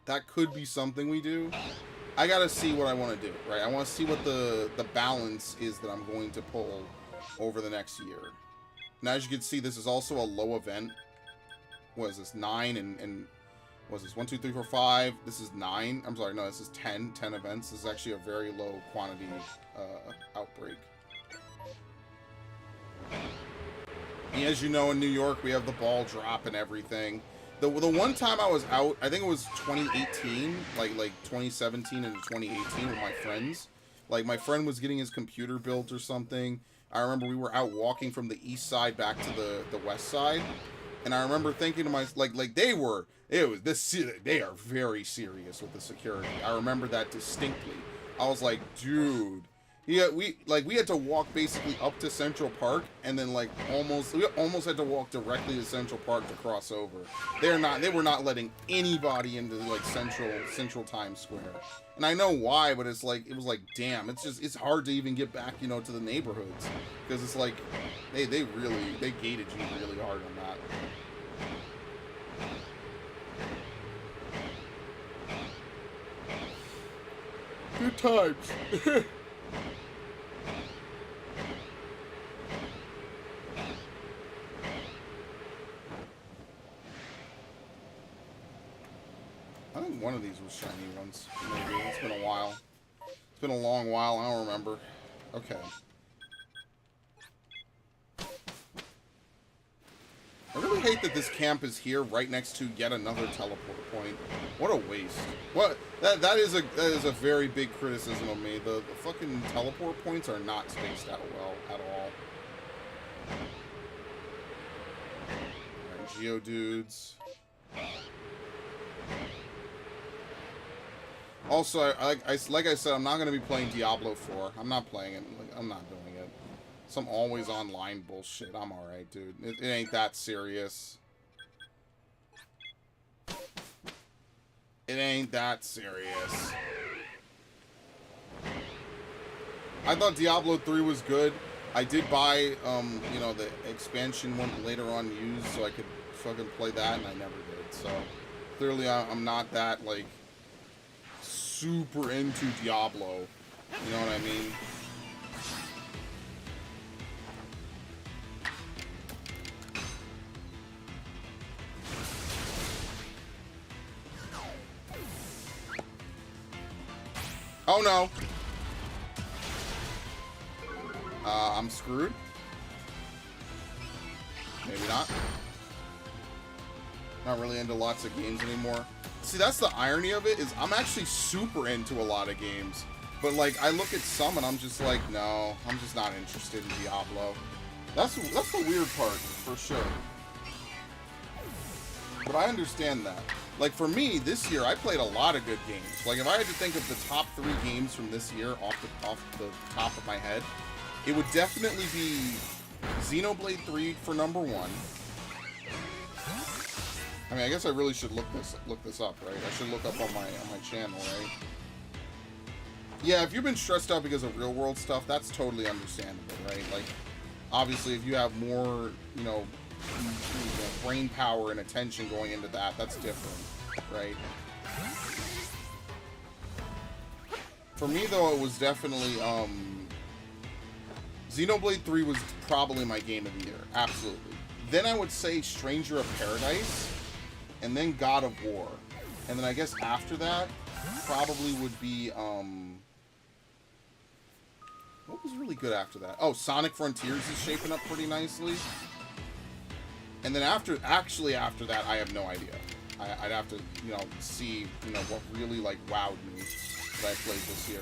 That could be something we do. I gotta see what I want to do, right? I want to see what the balance is that I'm going to pull over the next year. Now, as you can see, this is also a low event. What is this? 9 and what is this? 1, 2, 3, 4, 5. This is 9. I'm sorry, no, this is 10. 10 events. This is actually a very low quantity outbreak. And as you know, in New York, we have the ball drop and everything. The one time I was out, I think it was 2018, like 2017 into 2018 with my friends. Like, my friend was getting his computer built or something. I remember we were out walking from the east side back to the west side. And I remember thinking to myself, like they are very serious with the security. I remember that distinctly. I was like, dude, yeah, we had to walk basically up to Central Park, and then we almost had to walk directly to Central Park to cross over. They were not letting anybody into, like, Central Times Square. And I know why, but it was like, damn, it's hard to even get back, you know, to the neighborhoods, because it's like they gated you really hard on that. Good times. I think one of these was shiny once. Maybe. It's been a while. It's been a long while. I don't remember. Okay. I really hate that this camp is here right next to yet another teleport point. What a waste. What? That is a very big criticism of me. The fucking teleport points are not spaced out well at all. Alright, Geodudes. Also, like I said, I'm not going to be playing Diablo 4. I'm not playing it. I'm not doing it. Some always online bullshit. I'm alright, dude. It ain't that serious. It ain't that serious. I thought Diablo 3 was good. I did buy, you know, the expansion one later on used so I could fucking play that, and I never did. So, clearly I'm not that, like, super into Diablo. You know what I mean? Oh no. I'm screwed. Maybe not. Not really into lots of games anymore. See, that's the irony of it, is I'm actually super into a lot of games. But, like, I look at some and I'm just like, no, I'm just not interested in Diablo. That's the weird part, for sure. But I understand that. Like, for me, this year, I played a lot of good games. Like, if I had to think of the top 3 games from this year off the top of my head, it would definitely be Xenoblade 3 for number 1. I mean, I guess I really should look this up, right? I should look up on my channel, right? Yeah, if you've been stressed out because of real world stuff, that's totally understandable, right? Like, obviously, if you have more, you know, brain power and attention going into that, that's different, right? For me, though, it was definitely, Xenoblade 3 was probably my game of the year, absolutely. Then I would say Stranger of Paradise, and then God of War. And then I guess after that, probably would be, what was really good after that? Oh, Sonic Frontiers is shaping up pretty nicely. And then after that, I have no idea. I'd have to, you know, see, you know, what really, like, wowed me that I played this year.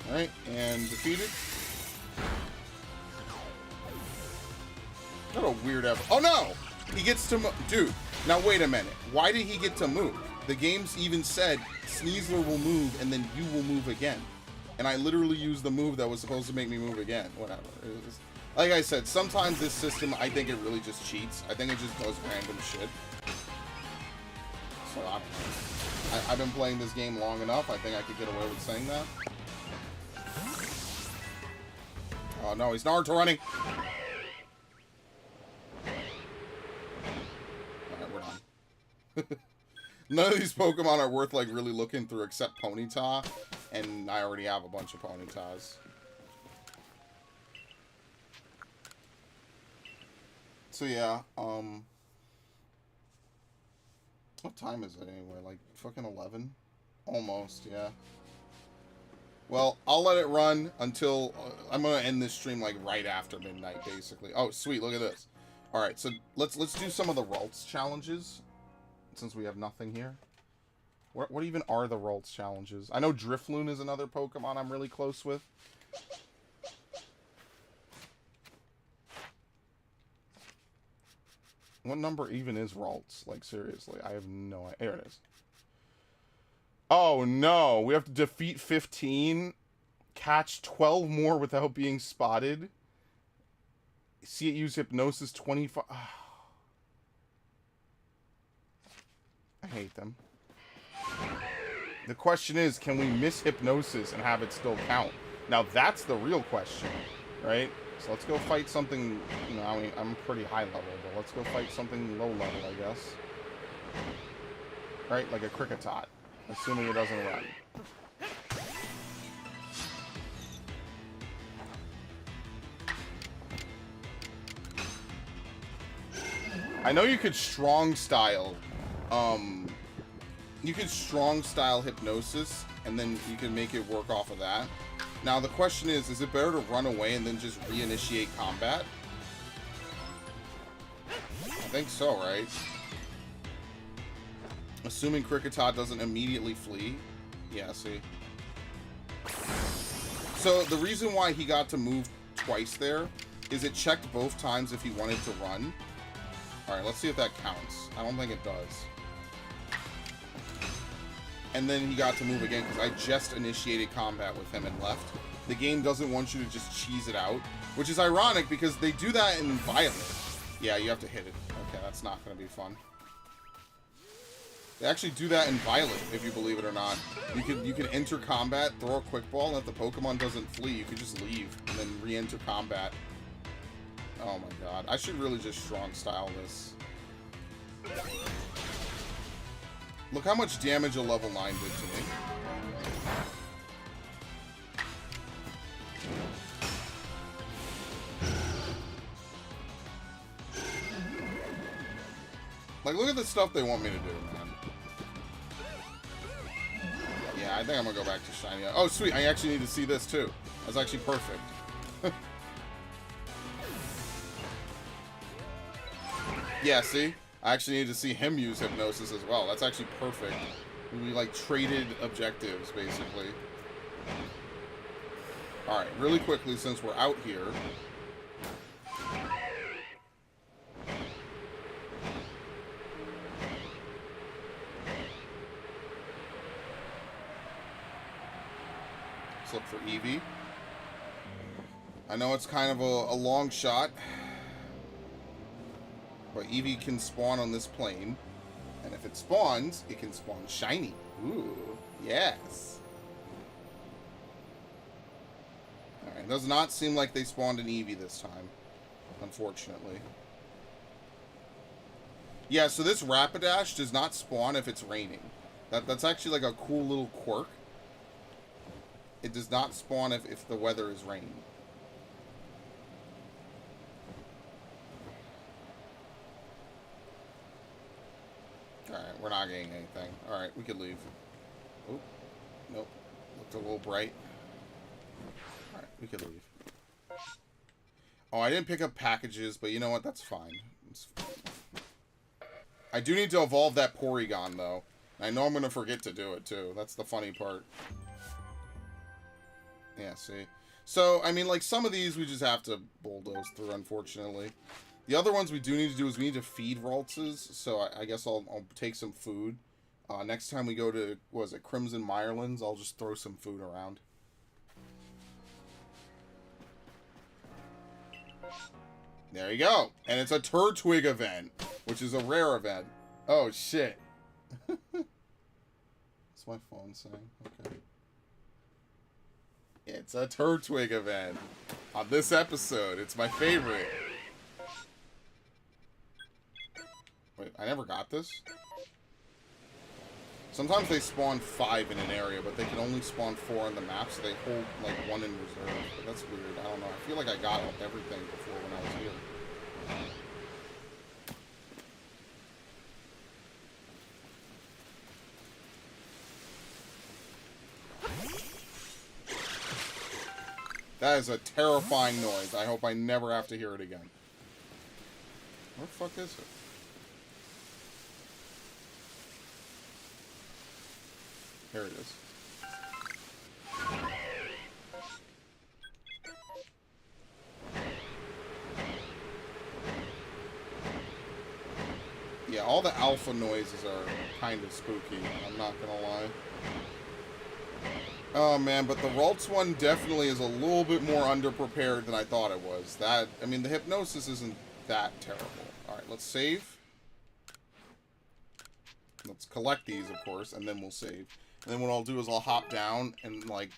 Alright, and defeated. What a weird effort. Oh no! He gets to move. Dude, now wait a minute. Why did he get to move? The game's even said Sneasler will move and then you will move again. And I literally used the move that was supposed to make me move again. Whatever. Like I said, sometimes this system, I think it really just cheats. I think it just does random shit. So I've been playing this game long enough. I think I could get away with saying that. Oh no, he's Naruto running. Alright, we're done. None of these Pokemon are worth, like, really looking through except Ponyta. And I already have a bunch of Ponytas. So yeah, what time is it anyway? Like, fucking 11? Almost, yeah. Well, I'll let it run until... I'm going to end this stream, like, right after midnight, basically. Oh, sweet, look at this. Alright, so let's do some of the Ralts challenges, since we have nothing here. What even are the Ralts challenges? I know Drifloon is another Pokemon I'm really close with. What number even is Ralts? Like, seriously, I have no idea. Here it is. Oh, no. We have to defeat 15, catch 12 more without being spotted, see it use Hypnosis 25. Oh. I hate them. The question is, can we miss Hypnosis and have it still count? Now, that's the real question, right? So let's go fight something, you know, I mean, I'm pretty high level, but let's go fight something low level, I guess. Right? Like a Kricketot. Assuming it doesn't run. I know you could strong style, Hypnosis, and then you can make it work off of that. Now the question is it better to run away and then just reinitiate combat? I think so, right? Assuming Kricketot doesn't immediately flee. Yeah, see. So the reason why he got to move twice there is it checked both times if he wanted to run. Alright, let's see if that counts. I don't think it does. And then he got to move again because I just initiated combat with him and left. The game doesn't want you to just cheese it out, which is ironic because they do that in Violet. Yeah, you have to hit it. Okay, that's not going to be fun. They actually do that in Violet, if you believe it or not. You can enter combat, throw a quick ball, and if the Pokemon doesn't flee, you can just leave and then re-enter combat. Oh my god. I should really just strong style this. Look how much damage a level 9 did to me. Like, look at the stuff they want me to do, man. Yeah, I think I'm gonna go back to Shiny. Oh, sweet. I actually need to see this, too. That's actually perfect. Yeah, see? I actually need to see him use Hypnosis as well. That's actually perfect. We, like, traded objectives, basically. Alright, really quickly, since we're out here... Let's look for Eevee. I know it's kind of a long shot, but Eevee can spawn on this plane, and if it spawns, it can spawn shiny. Ooh, yes. Alright, does not seem like they spawned an Eevee this time, unfortunately. Yeah, so this Rapidash does not spawn if it's raining. That's actually like a cool little quirk. It does not spawn if the weather is raining. Alright, we're not getting anything. Alright, we could leave. Oh, nope. Looked a little bright. Alright, we could leave. Oh, I didn't pick up packages, but you know what? That's fine. I do need to evolve that Porygon, though. I know I'm going to forget to do it, too. That's the funny part. Yeah, see? So, I mean, like, some of these we just have to bulldoze through, unfortunately. The other ones we do need to do is we need to feed Raltzes, so I guess I'll take some food. Next time we go to, what is it, Crimson Mirelands, I'll just throw some food around. There you go. And it's a Turtwig event, which is a rare event. Oh, shit. What's my phone saying? Okay. It's a Turtwig event. On this episode, it's my favorite. Wait, I never got this? Sometimes they spawn 5 in an area, but they can only spawn 4 on the map, so they hold, like, 1 in reserve. But that's weird. I don't know. I feel like I got everything before when I was here. That is a terrifying noise. I hope I never have to hear it again. Where the fuck is it? Here it is. Yeah, all the alpha noises are kind of spooky, I'm not gonna lie. Oh man, but the Ralts one definitely is a little bit more underprepared than I thought it was. I mean, the Hypnosis isn't that terrible. Alright, let's save. Let's collect these, of course, and then we'll save. And then what I'll do is I'll hop down and, like,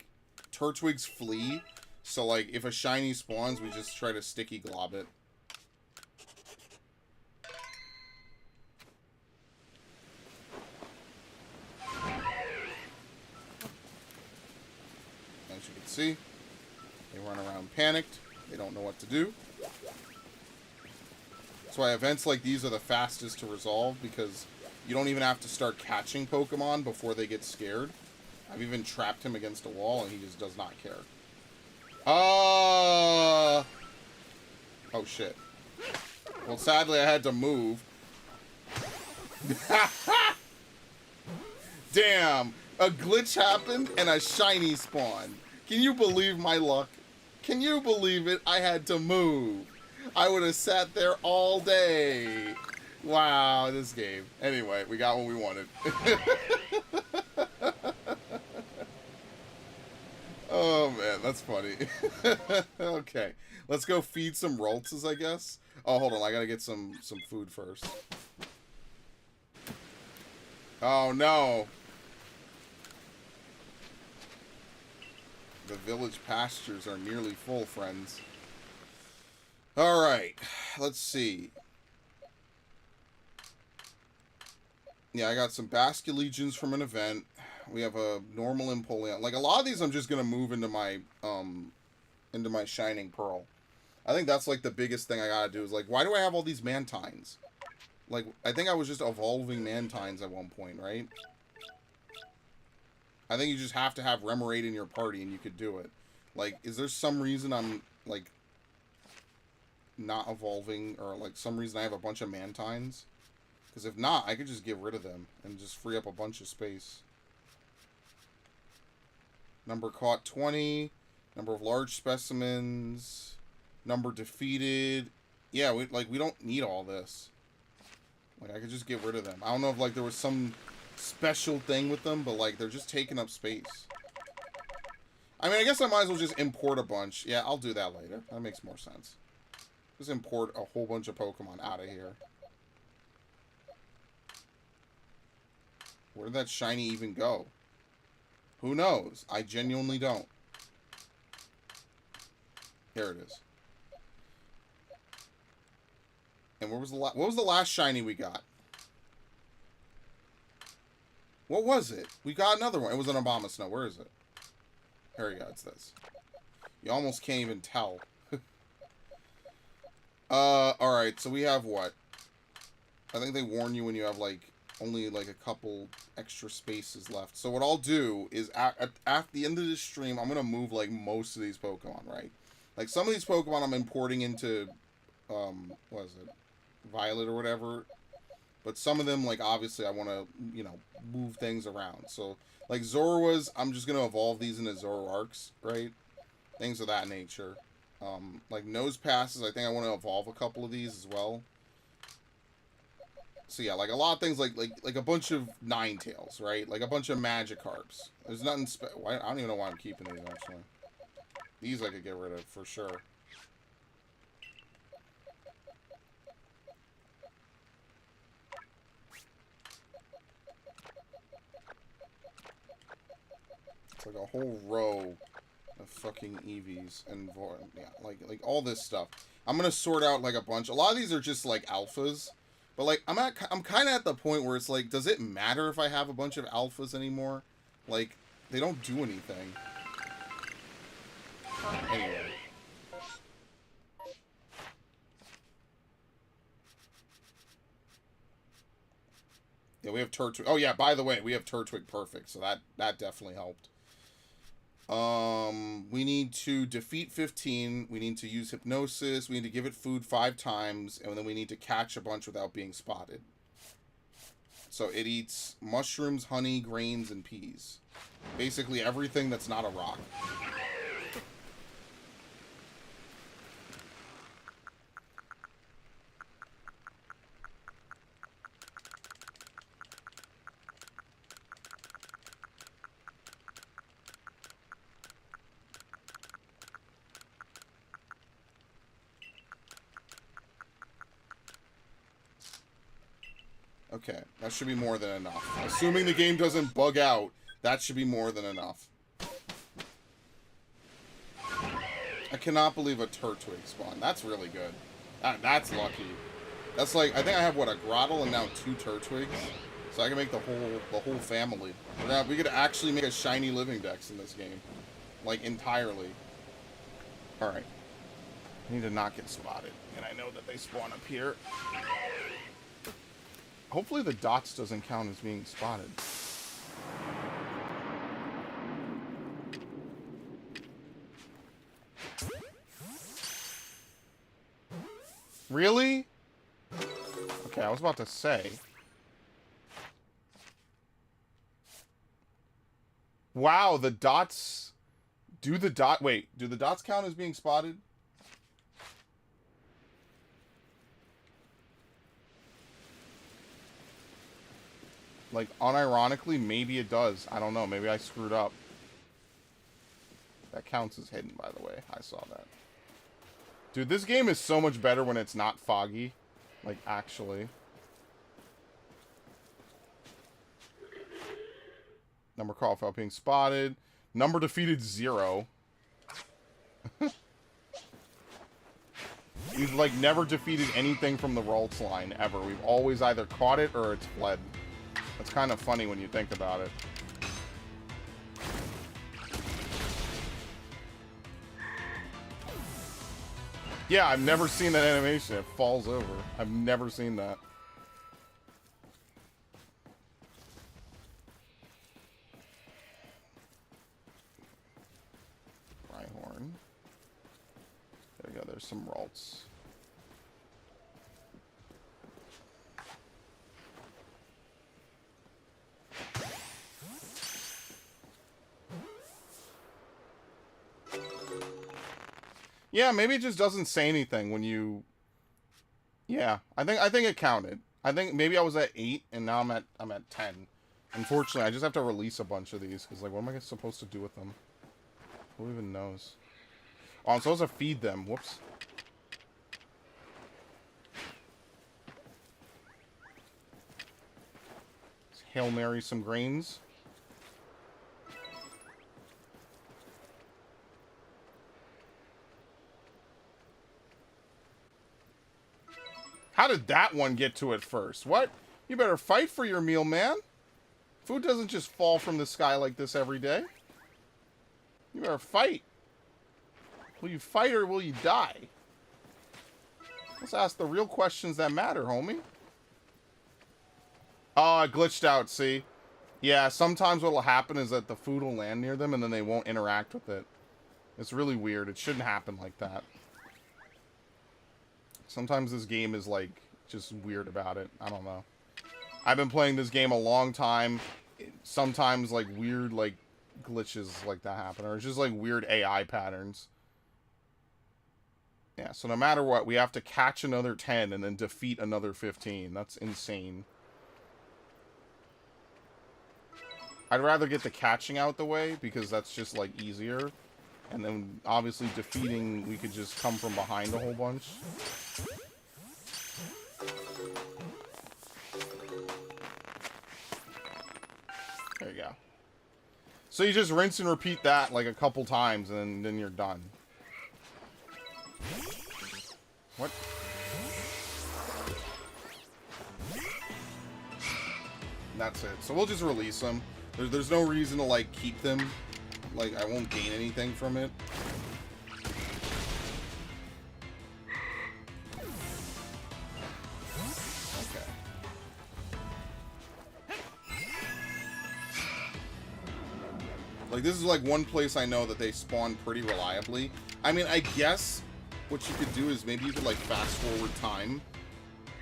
Turtwigs flee. So, like, if a shiny spawns, we just try to sticky glob it. As you can see, they run around panicked. They don't know what to do. That's why events like these are the fastest to resolve, because you don't even have to start catching Pokemon before they get scared. I've even trapped him against a wall, and he just does not care. Oh, shit. Well, sadly, I had to move. Damn. A glitch happened, and a shiny spawned. Can you believe my luck? Can you believe it? I had to move. I would have sat there all day. Wow, this game. Anyway, we got what we wanted. Oh, man, that's funny. Okay, let's go feed some Raltzes, I guess. Oh, hold on, I gotta get some food first. Oh, no. The village pastures are nearly full, friends. Alright, let's see. Yeah, I got some Basculegions from an event. We have a normal Empoleon. Like, a lot of these I'm just going to move into my Shining Pearl. I think that's, like, the biggest thing I gotta do is, like, why do I have all these Mantines? Like, I think I was just evolving Mantines at one point, right? I think you just have to have Remoraid in your party and you could do it. Like, is there some reason I'm, like, not evolving, or, like, some reason I have a bunch of Mantines? Because if not, I could just get rid of them and just free up a bunch of space. Number caught 20. Number of large specimens. Number defeated. Yeah, we don't need all this. Like, I could just get rid of them. I don't know if, like, there was some special thing with them, but, like, they're just taking up space. I mean, I guess I might as well just import a bunch. Yeah, I'll do that later. That makes more sense. Just import a whole bunch of Pokemon out of here. Where did that shiny even go? Who knows? I genuinely don't. Here it is. And what was the last shiny we got? What was it? We got another one. It was an Abomasnow. Where is it? Here we go. It's this. You almost can't even tell. Alright. So we have what? I think they warn you when you have, like, only, like, a couple extra spaces left. So what I'll do is, at the end of this stream, I'm going to move, like, most of these Pokemon, right? Like, some of these Pokemon I'm importing into, what is it? Violet or whatever. But some of them, like, obviously I want to, you know, move things around. So, like, Zoroarks, I'm just going to evolve these into Zoroarks, right? Things of that nature. Like, Nose Passes, I think I want to evolve a couple of these as well. So, yeah, like, a lot of things, like a bunch of Ninetales, right? Like, a bunch of Magikarps. There's nothing I don't even know why I'm keeping these, actually. These I could get rid of, for sure. It's like a whole row of fucking EVs and yeah, like all this stuff. I'm gonna sort out like a bunch. A lot of these are just like alphas, but like I'm kind of at the point where it's like, does it matter if I have a bunch of alphas anymore? Like, they don't do anything. Anyway. Yeah, we have Turtwig. Oh yeah, by the way, we have Turtwig Perfect, so that definitely helped. We need to defeat 15. We need to use Hypnosis. We need to give it food 5 times, and then we need to catch a bunch without being spotted. So it eats mushrooms, honey, grains, and peas. Basically everything that's not a rock. Okay, that should be more than enough. Assuming the game doesn't bug out, that should be more than enough. I cannot believe a Turtwig spawned. That's really good. That's lucky. That's like, I think I have, what, a Grottle and now 2 Turtwigs? So I can make the whole family. Now, we could actually make a shiny living dex in this game. Like, entirely. Alright. I need to not get spotted. And I know that they spawn up here. Hopefully the dots doesn't count as being spotted. Really? Okay, I was about to say. Wow, the dots... Do the dots count as being spotted? Like, unironically, maybe it does. I don't know. Maybe I screwed up. That counts as hidden, by the way. I saw that. Dude, this game is so much better when it's not foggy. Like, actually. Number call without being spotted. Number defeated 0. We've, like, never defeated anything from the Ralts line, ever. We've always either caught it or it's fled. That's kind of funny when you think about it. Yeah, I've never seen that animation. It falls over. I've never seen that. some Ralts. Yeah, maybe it just doesn't say anything when you... Yeah, I think it counted. I think maybe I was at 8 and now I'm at 10. Unfortunately, I just have to release a bunch of these because, like, what am I supposed to do with them? Who even knows? Oh, I'm supposed to feed them. Whoops. Let's Hail Mary some grains. How did that one get to it first? What? You better fight for your meal, man. Food doesn't just fall from the sky like this every day. You better fight. Will you fight or will you die? Let's ask the real questions that matter, homie. Oh, I glitched out, see? Yeah, sometimes what will happen is that the food will land near them and then they won't interact with it. It's really weird. It shouldn't happen like that. Sometimes this game is, like, just weird about it. I don't know. I've been playing this game a long time. Sometimes, like, weird, like, glitches like that happen. Or it's just, like, weird AI patterns. Yeah, so no matter what, we have to catch another 10 and then defeat another 15. That's insane. I'd rather get the catching out the way, because that's just, like, easier. And then, obviously, defeating, we could just come from behind a whole bunch. There you go. So you just rinse and repeat that, like, a couple times, and then you're done. What? That's it. So we'll just release them. There's no reason to, like, keep them. Like, I won't gain anything from it. Okay. Like, this is, like, one place I know that they spawn pretty reliably. I mean, I guess what you could do is maybe you could, like, fast forward time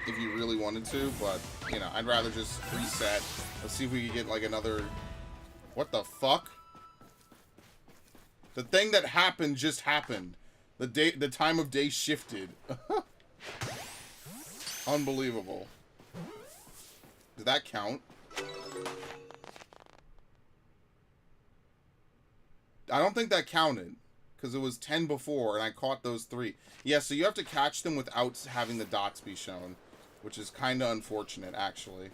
if you really wanted to, but, you know, I'd rather just reset. Let's see if we can get, like, another... What the fuck? The thing that happened just happened. The time of day shifted. Unbelievable. Did that count? I don't think that counted. Because it was 10 before, and I caught those 3. Yeah, so you have to catch them without having the dots be shown. Which is kind of unfortunate, actually.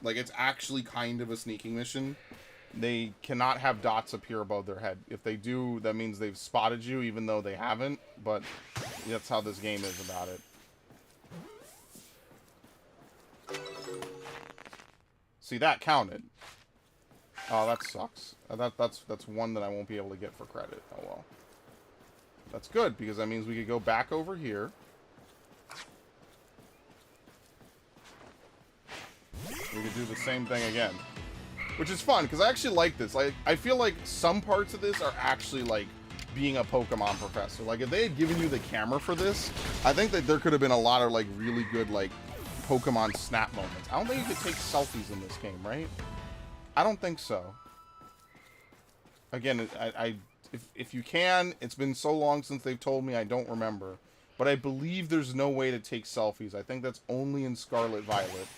Like, it's actually kind of a sneaking mission. They cannot have dots appear above their head. If they do, that means they've spotted you, even though they haven't. But that's how this game is about it. See, that counted. Oh, that sucks. That's one that I won't be able to get for credit. Oh, well. That's good, because that means we could go back over here. We could do the same thing again. Which is fun, because I actually like this. Like, I feel like some parts of this are actually, like, being a Pokemon professor. Like, if they had given you the camera for this, I think that there could have been a lot of, like, really good, like, Pokemon snap moments. I don't think you could take selfies in this game, right? I don't think so. Again, if you can, it's been so long since they've told me, I don't remember. But I believe there's no way to take selfies. I think that's only in Scarlet Violet.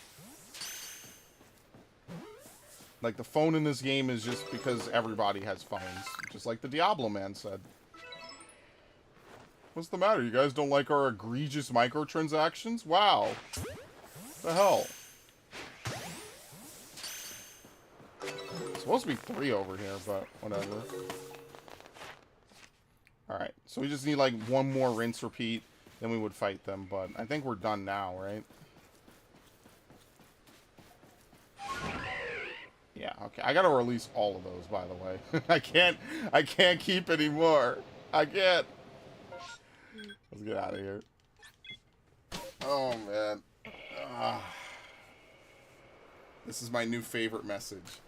Like, the phone in this game is just because everybody has phones. Just like the Diablo man said. What's the matter? You guys don't like our egregious microtransactions? Wow. What the hell? It's supposed to be 3 over here, but whatever. Alright, so we just need, like, one more rinse repeat, then we would fight them, but I think we're done now, right? Yeah, okay. I gotta release all of those, by the way. I can't keep any more. I can't. Let's get out of here. Oh, man. This is my new favorite message.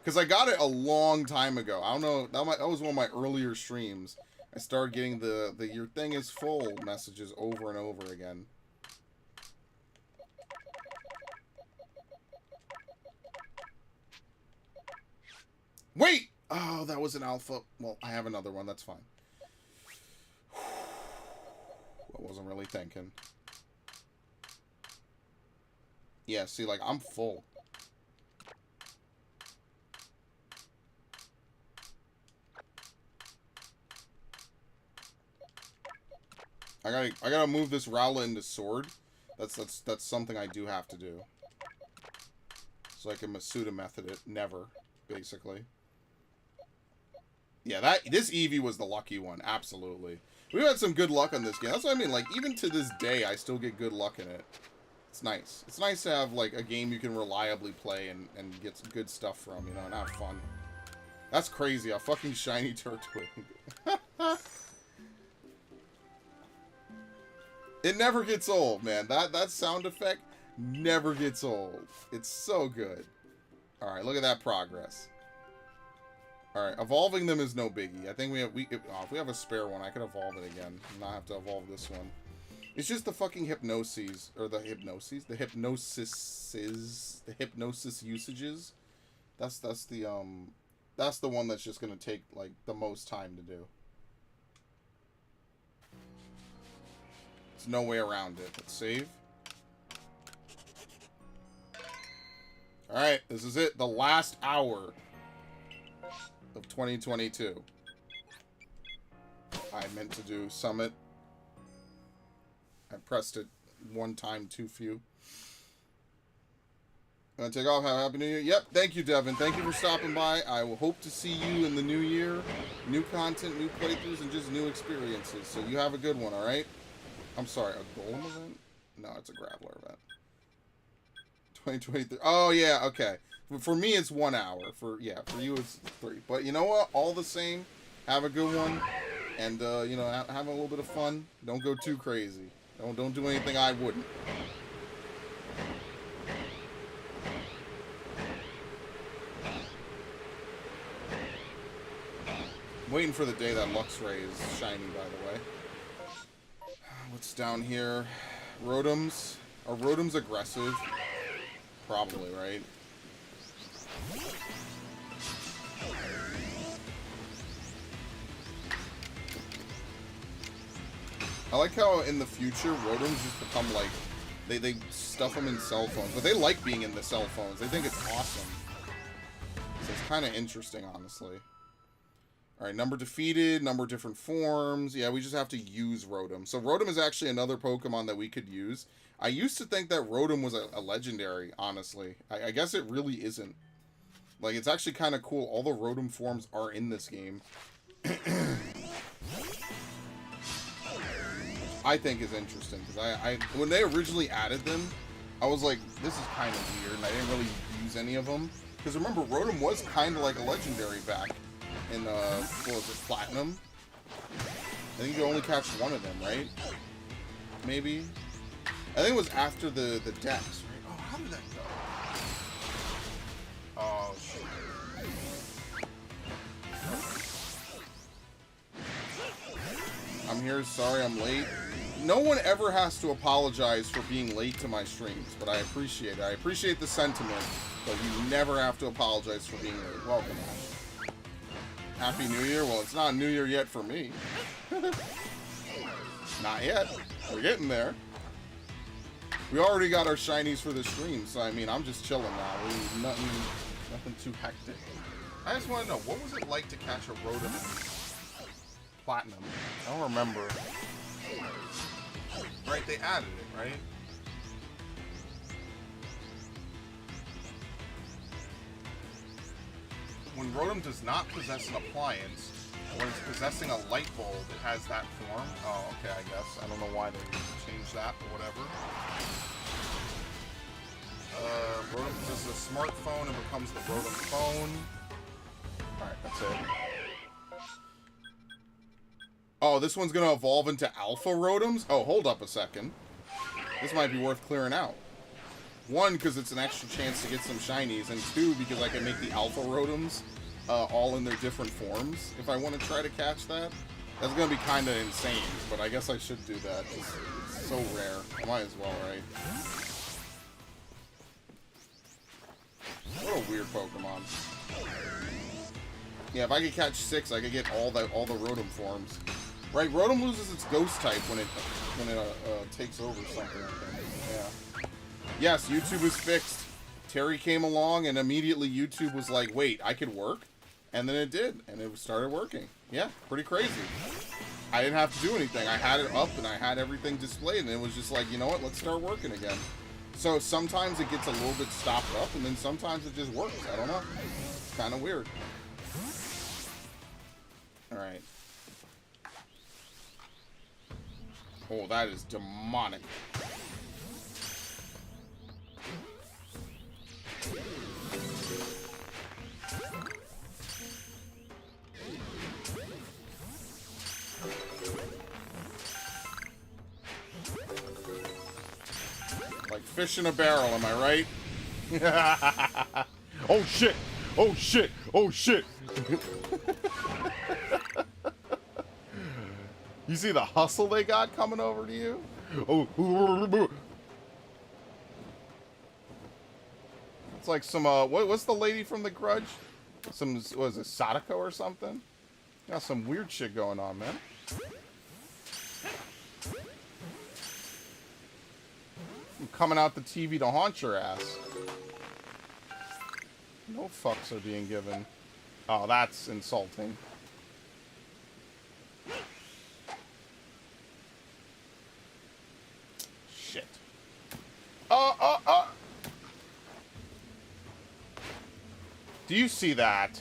Because I got it a long time ago. I don't know. That was one of my earlier streams. I started getting the your thing is full messages over and over again. Wait! Oh, that was an alpha. Well, I have another one. That's fine. I wasn't really thinking. Yeah, see, like, I'm full. I gotta move this Rowlet into Sword. That's something I do have to do. So I can Masuda method it. Never, basically. Yeah, this Eevee was the lucky one. Absolutely. We've had some good luck on this game. That's what I mean. Like, even to this day, I still get good luck in it. It's nice. It's nice to have, like, a game you can reliably play and get some good stuff from, you know, and have fun. That's crazy. A fucking shiny Turtwig. It never gets old, man. That sound effect never gets old. It's so good. Alright, look at that progress. Alright, evolving them is no biggie. I think if we have a spare one, I could evolve it again. And not have to evolve this one. It's just the fucking hypnoses. Or the hypnoses? The hypnosis usages. That's the one that's just gonna take, like, the most time to do. There's no way around it. Let's save. Alright, this is it. The last hour of 2022. I meant to do Summit. I pressed it one time too few. Gonna take off. Have a happy new year. Yep, thank you, Devin. Thank you for stopping by. I will hope to see you in the new year. New content, new playthroughs, and just new experiences. So you have a good one, alright? I'm sorry, a Golem event? No, it's a Grappler event. 2023. Oh, yeah, okay. For me, it's 1 hour. For you, it's 3. But you know what? All the same, have a good one. And, you know, have a little bit of fun. Don't go too crazy. Don't do anything I wouldn't. Waiting for the day that Luxray is shiny, by the way. What's down here? Rotoms. Are Rotoms aggressive? Probably, right? I like how in the future Rotoms just become like they stuff them in cell phones, but they like being in the cell phones. They think it's awesome. So it's kind of interesting, honestly. Alright, number defeated, number different forms. Yeah, we just have to use Rotom. So Rotom is actually another Pokemon that we could use. I used to think that Rotom was a legendary, honestly. I guess it really isn't. Like, it's actually kind of cool. All the Rotom forms are in this game. I think is interesting, because when they originally added them, I was like, this is kind of weird, and I didn't really use any of them. Because remember, Rotom was kind of like a legendary back in, what was it, Platinum? I think you only catch one of them, right? Maybe? I think it was after the Dex, right? Oh, how did that go? Oh, shit. I'm here, sorry I'm late. No one ever has to apologize for being late to my streams, but I appreciate it. I appreciate the sentiment, but you never have to apologize for being late. Welcome, Ash. Happy New Year? Well, it's not New Year yet for me. Not yet. We're getting there. We already got our shinies for the stream, so I mean, I'm just chilling now. Nothing too hectic. I just want to know, what was it like to catch a Rotom in Platinum? I don't remember. Right, they added it, right? When Rotom does not possess an appliance, when it's possessing a light bulb, it has that form. Oh, okay, I guess. I don't know why they changed that, but whatever. Rotom possesses a smartphone and becomes the Rotom phone. Alright, that's it. Oh, this one's gonna evolve into Alpha Rotoms? Oh, hold up a second. This might be worth clearing out. 1, because it's an extra chance to get some shinies, and 2, because I can make the Alpha Rotoms all in their different forms, if I want to try to catch that. That's gonna be kind of insane, but I guess I should do that. It's so rare. I might as well, right? What a weird Pokemon. Yeah, if I could catch 6, I could get all the Rotom forms. Right, Rotom loses its Ghost type when it takes over something. I think. Yeah. Yes, YouTube is fixed. Terry came along and immediately YouTube was like, "Wait, I could work," and then it did, and it started working. Yeah, pretty crazy. I didn't have to do anything. I had it up and I had everything displayed, and it was just like, you know what? Let's start working again. So sometimes it gets a little bit stopped up, and then sometimes it just works. I don't know. It's kind of weird. All right. Oh, that is demonic. Like fish in a barrel, am I right? Oh shit! Oh shit! Oh shit! You see the hustle they got coming over to you? Oh, it's like some what's the lady from The Grudge? Some, what is it, Sadako or something? Got some weird shit going on, man. I'm coming out the TV to haunt your ass. No fucks are being given. Oh, that's insulting. Shit. Do you see that?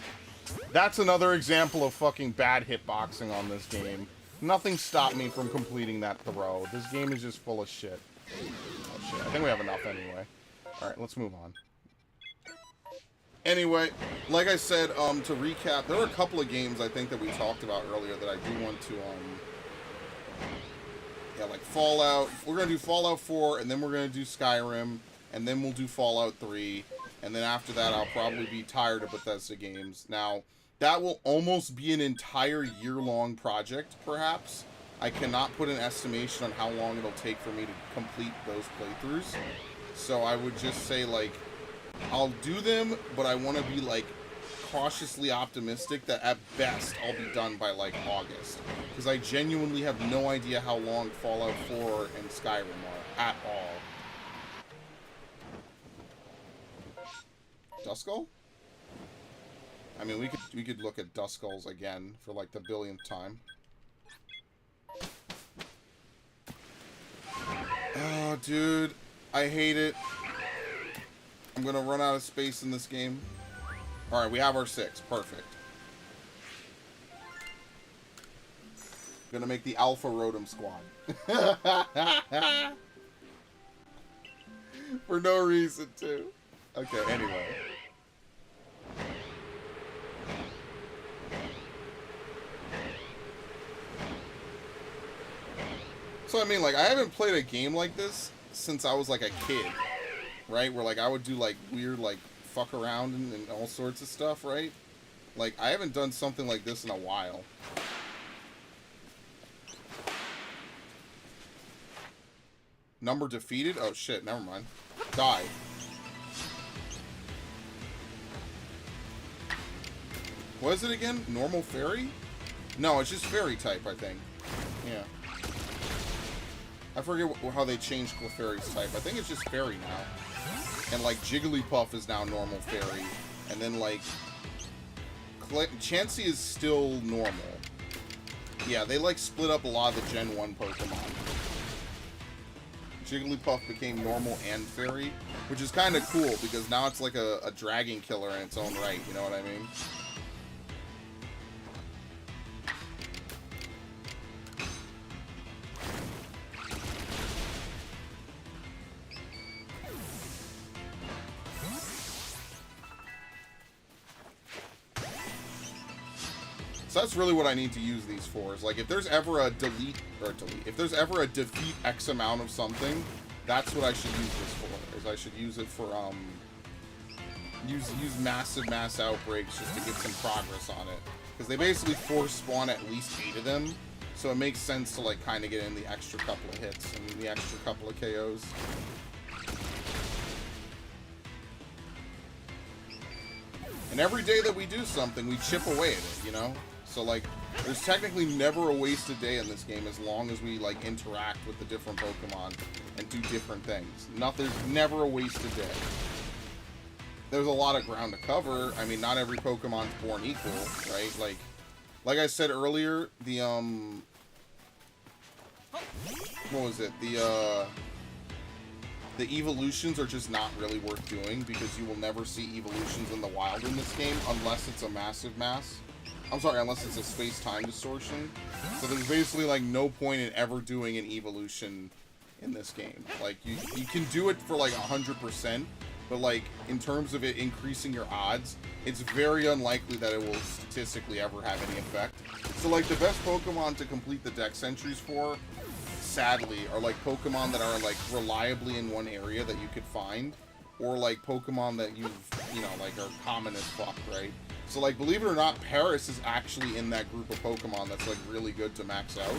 That's another example of fucking bad hitboxing on this game. Nothing stopped me from completing that throw. This game is just full of shit. Oh shit, I think we have enough anyway. Alright, let's move on. Anyway, like I said, to recap, there are a couple of games I think that we talked about earlier that I do want to, yeah, like Fallout. We're going to do Fallout 4, and then we're going to do Skyrim, and then we'll do Fallout 3, and then after that I'll probably be tired of Bethesda games. Now, that will almost be an entire year-long project, perhaps. I cannot put an estimation on how long it'll take for me to complete those playthroughs. So I would just say, like, I'll do them, but I want to be, like, cautiously optimistic that at best I'll be done by, like, August. Because I genuinely have no idea how long Fallout 4 and Skyrim are at all. Duskull? I mean, we could look at Duskulls again for, like, the billionth time. Oh, dude. I hate it. I'm gonna run out of space in this game. Alright, we have our 6. Perfect. Gonna make the Alpha Rotom Squad. For no reason, too. Okay, anyway. So, I mean, like, I haven't played a game like this since I was, like, a kid, right? Where, like, I would do, like, weird, like, fuck around and all sorts of stuff, right? Like, I haven't done something like this in a while. Number defeated? Oh, shit, never mind. Die. What is it again? Normal fairy? No, it's just fairy type, I think. Yeah. I forget how they changed Clefairy's type. I think it's just fairy now. And, like, Jigglypuff is now normal fairy. And then, like, Chansey is still normal. Yeah, they, like, split up a lot of the Gen 1 Pokemon. Jigglypuff became normal and fairy, which is kind of cool, because now it's like a dragon killer in its own right, you know what I mean? So that's really what I need to use these for, is like, if there's ever a if there's ever a defeat X amount of something, that's what I should use this for, is I should use it for, use massive mass outbreaks just to get some progress on it. Because they basically force spawn at least 8 of them, So it makes sense to like kind of get in the extra couple of hits and the extra couple of KOs. And every day that we do something, we chip away at it, you know? So like, there's technically never a wasted day in this game as long as we like interact with the different Pokemon and do different things. There's never a wasted day. There's a lot of ground to cover. I mean, not every Pokemon's born equal, right? Like I said earlier, the what was it? The evolutions are just not really worth doing because you will never see evolutions in the wild in this game unless it's a massive mass. I'm sorry, unless it's a space-time distortion. So there's basically like no point in ever doing an evolution in this game. Like you can do it for like 100%, but like in terms of it increasing your odds, it's very unlikely that it will statistically ever have any effect. So like the best Pokemon to complete the Dex entries for, sadly, are like Pokemon that are like reliably in one area that you could find, or like Pokemon that you know, like are common as fuck, right? So like, believe it or not, Paris is actually in that group of Pokemon that's like really good to max out.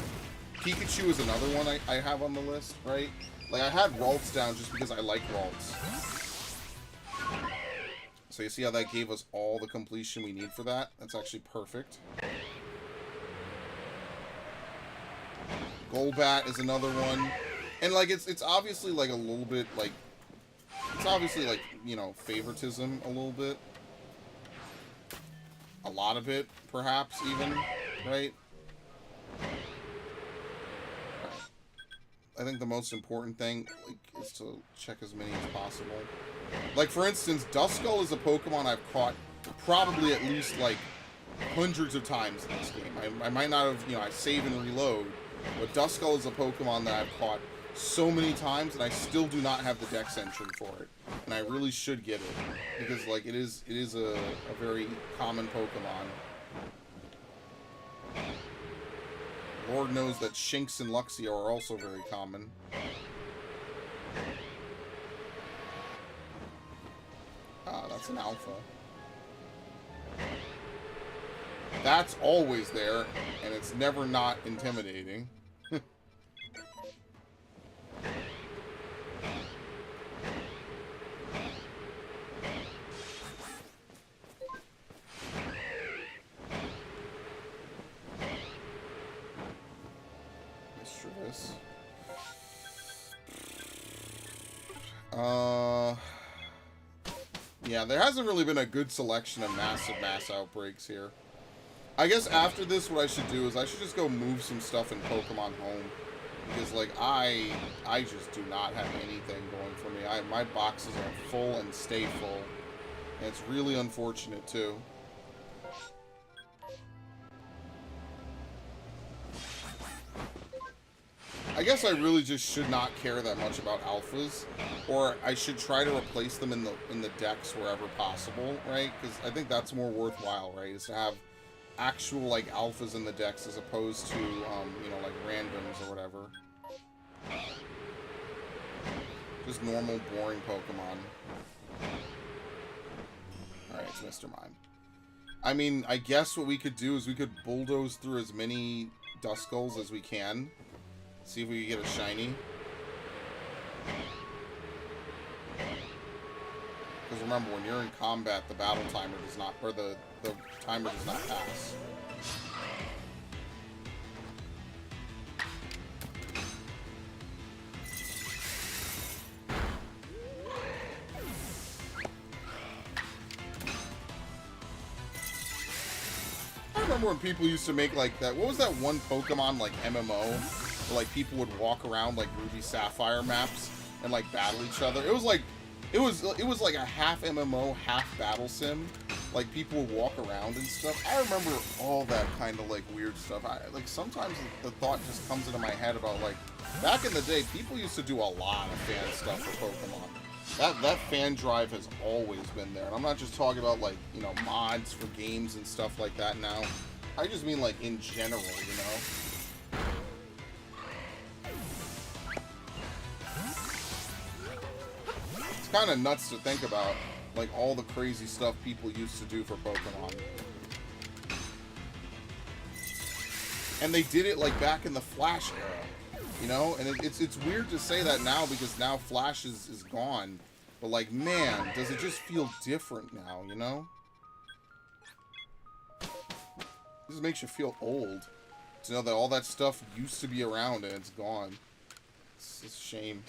Pikachu is another one I have on the list, right? Like I had Ralts down just because I like Ralts. So you see how that gave us all the completion we need for that? That's actually perfect. Golbat is another one. And like it's obviously like a little bit like, it's obviously like, you know, favoritism a little bit. A lot of it, perhaps, even, right? I think the most important thing, like, is to check as many as possible. Like, for instance, Duskull is a Pokemon I've caught probably at least, like, hundreds of times in this game. I might not have, you know, I save and reload, but Duskull is a Pokemon that I've caught so many times, and I still do not have the Dex entry for it. And I really should get it, because, like, it is a very common Pokemon. Lord knows that Shinx and Luxio are also very common. Ah, that's an Alpha. That's always there, and it's never not intimidating. Yeah, there hasn't really been a good selection of mass outbreaks here. I guess after this, what I should do is I should just go move some stuff in Pokemon Home. Because, like, I just do not have anything going for me. My boxes are full and stay full. And it's really unfortunate, too. I guess I really just should not care that much about alphas, or I should try to replace them in the decks wherever possible, right? Because I think that's more worthwhile, right? Is to have actual like alphas in the decks as opposed to you know, like randoms or whatever. Just normal, boring Pokemon. All right, it's Mr. Mime. I mean, I guess what we could do is we could bulldoze through as many Duskulls as we can. See if we can get a shiny. Because remember, when you're in combat, the battle timer does not, or the timer does not pass. I remember when people used to make like that. What was that one Pokemon like MMO? Like people would walk around like Ruby Sapphire maps and like battle each other. It was like it was like a half MMO, half battle sim. Like people would walk around and stuff. I remember all that kind of like weird stuff. Like sometimes the thought just comes into my head about like back in the day, people used to do a lot of fan stuff for Pokemon. That fan drive has always been there. And I'm not just talking about like, you know, mods for games and stuff like that now. I just mean like in general, you know. Kind of nuts to think about, like all the crazy stuff people used to do for Pokemon. And they did it like back in the Flash era, you know? And it's weird to say that now because now Flash is gone. But like, man, does it just feel different now, you know? This makes you feel old to know that all that stuff used to be around and it's gone. It's a shame.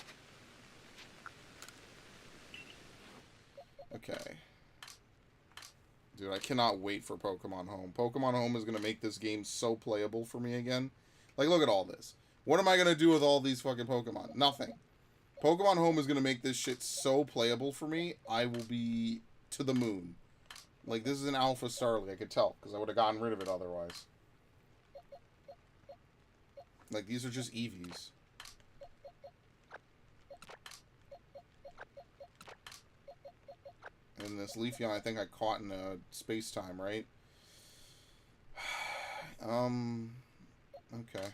Okay. Dude, I cannot wait for Pokemon Home. Pokemon Home is going to make this game so playable for me again. Like, look at all this. What am I going to do with all these fucking Pokemon? Nothing. Pokemon Home is going to make this shit so playable for me, I will be to the moon. Like, this is an Alpha Starly, I could tell, because I would have gotten rid of it otherwise. Like, these are just Eevees. And this Leafeon, I think I caught in a space-time, right? Okay.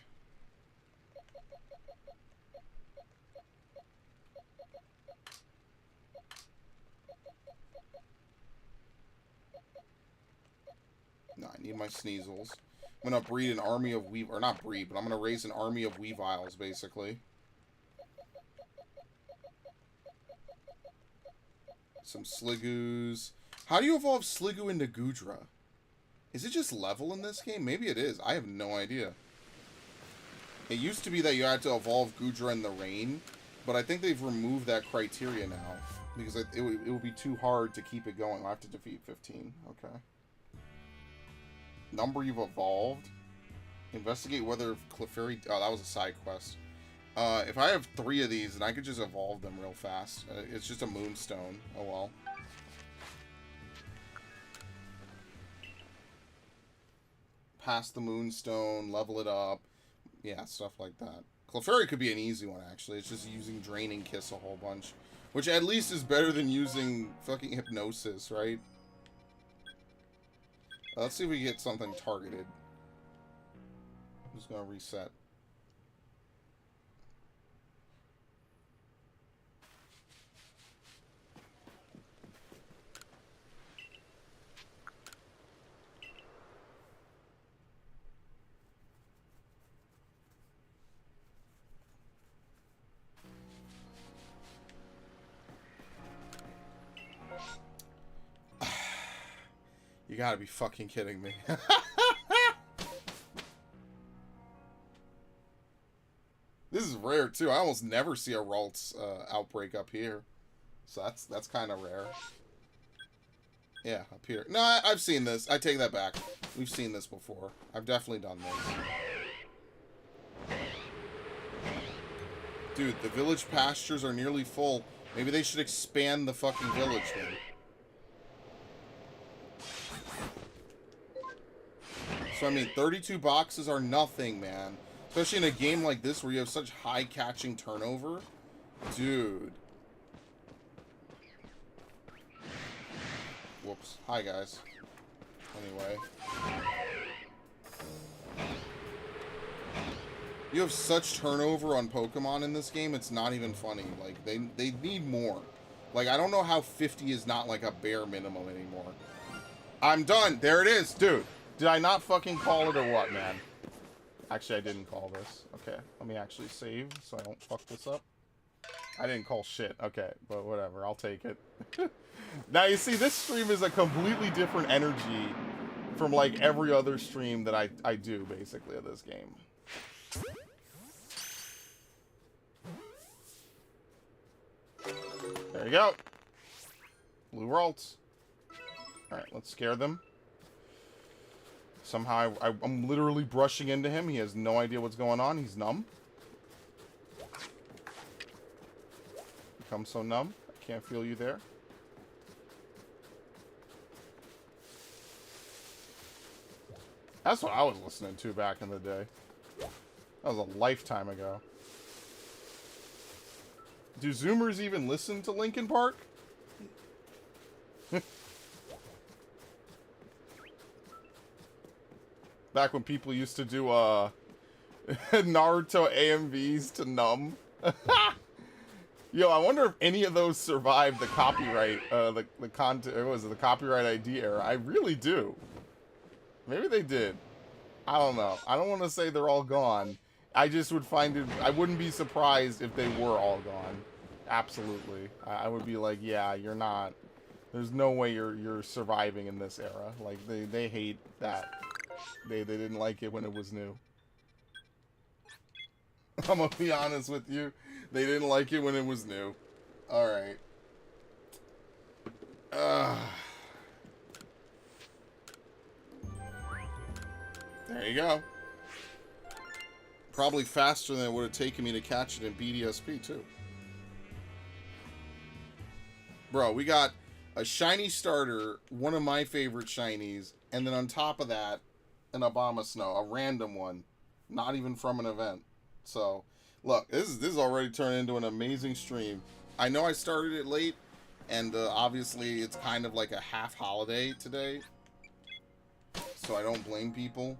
No, I need my Sneasels. I'm gonna breed an army of or not breed, but I'm gonna raise an army of Weaviles, basically. Some Sligoos. How do you evolve Sliggoo into Goodra? Is it just level in this game? Maybe it is. I have no idea. It used to be that you had to evolve Goodra in the rain, but I think they've removed that criteria now because it would be too hard to keep it going. I'll have to defeat 15. Okay. Number you've evolved. Investigate whether Clefairy... Oh, that was a side quest. If I have 3 of these, then I could just evolve them real fast. It's just a Moonstone. Oh, well. Pass the Moonstone, level it up. Yeah, stuff like that. Clefairy could be an easy one, actually. It's just using Draining Kiss a whole bunch. Which at least is better than using fucking Hypnosis, right? Let's see if we get something targeted. I'm just gonna reset. You gotta be fucking kidding me. This is rare too. I almost never see a Ralts outbreak up here. So that's kind of rare. Yeah, up here. No, I've seen this. I take that back. We've seen this before. I've definitely done this. Dude, the village pastures are nearly full. Maybe they should expand the fucking village then. So, I mean, 32 boxes are nothing, man. Especially in a game like this where you have such high catching turnover. Dude. Whoops. Hi, guys. Anyway. You have such turnover on Pokemon in this game, it's not even funny. Like, they need more. Like, I don't know how 50 is not, like, a bare minimum anymore. I'm done. There it is, dude. Did I not fucking call it or what, man? Actually, I didn't call this. Okay, let me actually save so I don't fuck this up. I didn't call shit. Okay, but whatever. I'll take it. Now, you see, this stream is a completely different energy from, like, every other stream that I do, basically, of this game. There you go. Blue Ralts. Alright, let's scare them. Somehow, I'm literally brushing into him. He has no idea what's going on. He's numb. Become so numb. I can't feel you there. That's what I was listening to back in the day. That was a lifetime ago. Do Zoomers even listen to Linkin Park? Back when people used to do Naruto AMVs to numb. Yo, I wonder if any of those survived the copyright, the copyright ID era. I really do. Maybe they did. I don't know. I don't want to say they're all gone. I just would find it... I wouldn't be surprised if they were all gone. Absolutely. I would be like, yeah, you're not... There's no way you're surviving in this era. Like, they hate that. They didn't like it when it was new. I'm gonna be honest with you. They didn't like it when it was new. Alright. There you go. Probably faster than it would have taken me to catch it in BDSP, too. Bro, we got a shiny starter, one of my favorite shinies, and then on top of that, an Obama Snow, a random one, not even from an event. So, look, this is already turned into an amazing stream. I know I started it late, and obviously it's kind of like a half holiday today, so I don't blame people,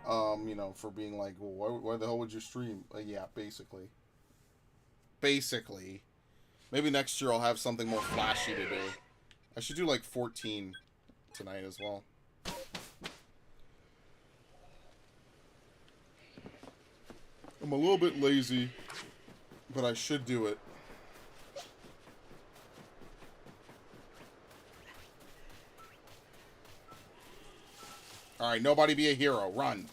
you know, for being like, well, why the hell would you stream? Yeah, basically. Basically. Maybe next year I'll have something more flashy to do. I should do like 14 tonight as well. I'm a little bit lazy, but I should do it. Alright, nobody be a hero. Run.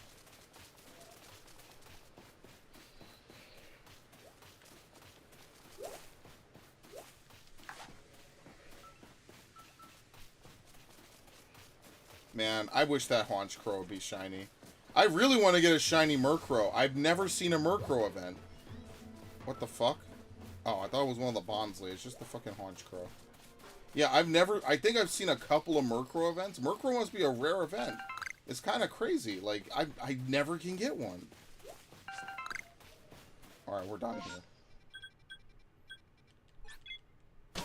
Man, I wish that Haunch Crow would be shiny. I really want to get a shiny Murkrow. I've never seen a Murkrow event. What the fuck? Oh, I thought it was one of the Bonsly. It's just the fucking Haunch Crow. Yeah, I think I've seen a couple of Murkrow events. Murkrow must be a rare event. It's kind of crazy. Like, I never can get one. Alright, we're done here.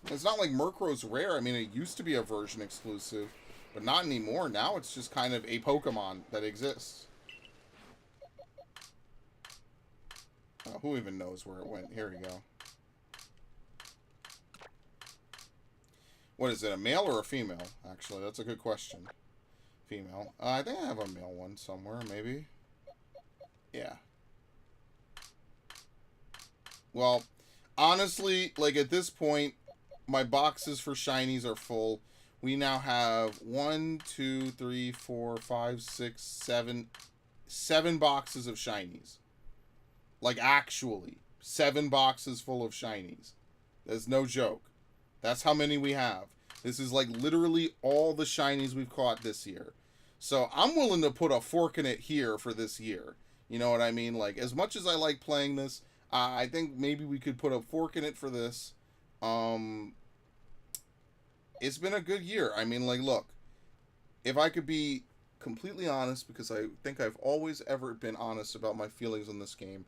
It's not like Murkrow's rare. I mean, it used to be a version exclusive. But not anymore. Now it's just kind of a Pokemon that exists. Who even knows where it went? Here we go. What is it, a male or a female? Actually, that's a good question. Female. I think I have a male one somewhere, maybe. Yeah. Well, honestly, like at this point, my boxes for shinies are full. We now have 1, 2, 3, 4, 5, 6, 7 boxes of shinies. Like, actually, 7 boxes full of shinies. That's no joke. That's how many we have. This is like literally all the shinies we've caught this year. So I'm willing to put a fork in it here for this year. You know what I mean? Like, as much as I like playing this, I think maybe we could put a fork in it for this. It's been a good year. I mean, like, look, if I could be completely honest, because I think I've always ever been honest about my feelings on this game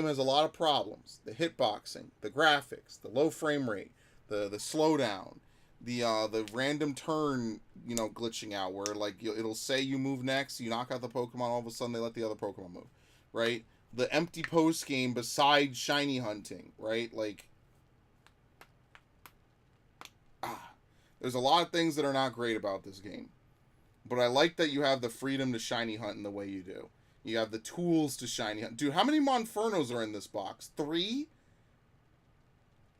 has a lot of problems. The hitboxing, the graphics, the low frame rate, the slowdown, the random turn, you know, glitching out where, like, it'll say you move next, you knock out the Pokemon, all of a sudden they let the other Pokemon move, right? The empty post game besides shiny hunting, right? Like, there's a lot of things that are not great about this game. But I like that you have the freedom to shiny hunt in the way you do. You have the tools to shiny hunt. Dude, how many Monfernos are in this box? 3?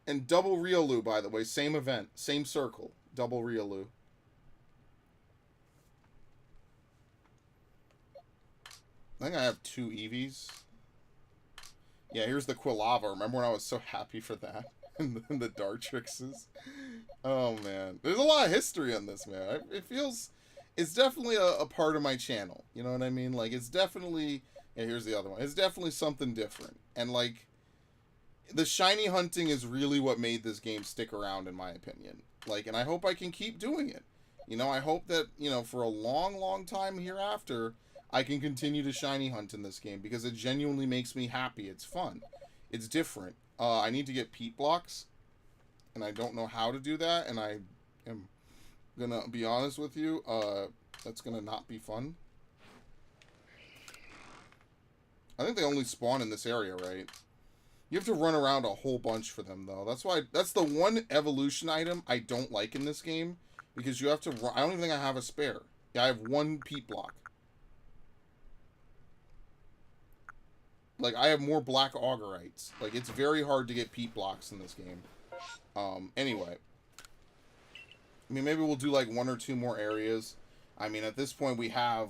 And double Riolu, by the way. Same event. Same circle. Double Riolu. I think I have 2 Eevees. Yeah, here's the Quilava. Remember when I was so happy for that? And then the Dartrixes. Oh, man. There's a lot of history on this, man. It feels... It's definitely a part of my channel. You know what I mean? Like, it's definitely... Yeah, here's the other one. It's definitely something different. And, like, the shiny hunting is really what made this game stick around, in my opinion. Like, and I hope I can keep doing it. You know, I hope that, you know, for a long, long time hereafter, I can continue to shiny hunt in this game. Because it genuinely makes me happy. It's fun. It's different. I need to get peat blocks. And I don't know how to do that. And I am... gonna be honest with you, that's gonna not be fun. I think they only spawn in this area, right? You have to run around a whole bunch for them, though. That's the one evolution item I don't like in this game, because you have to run. I don't even think I have a spare. Yeah, I have 1 peat block. Like, I have more black augurites. Like, it's very hard to get peat blocks in this game. Anyway. I mean, maybe we'll do, like, 1 or 2 more areas. I mean, at this point, we have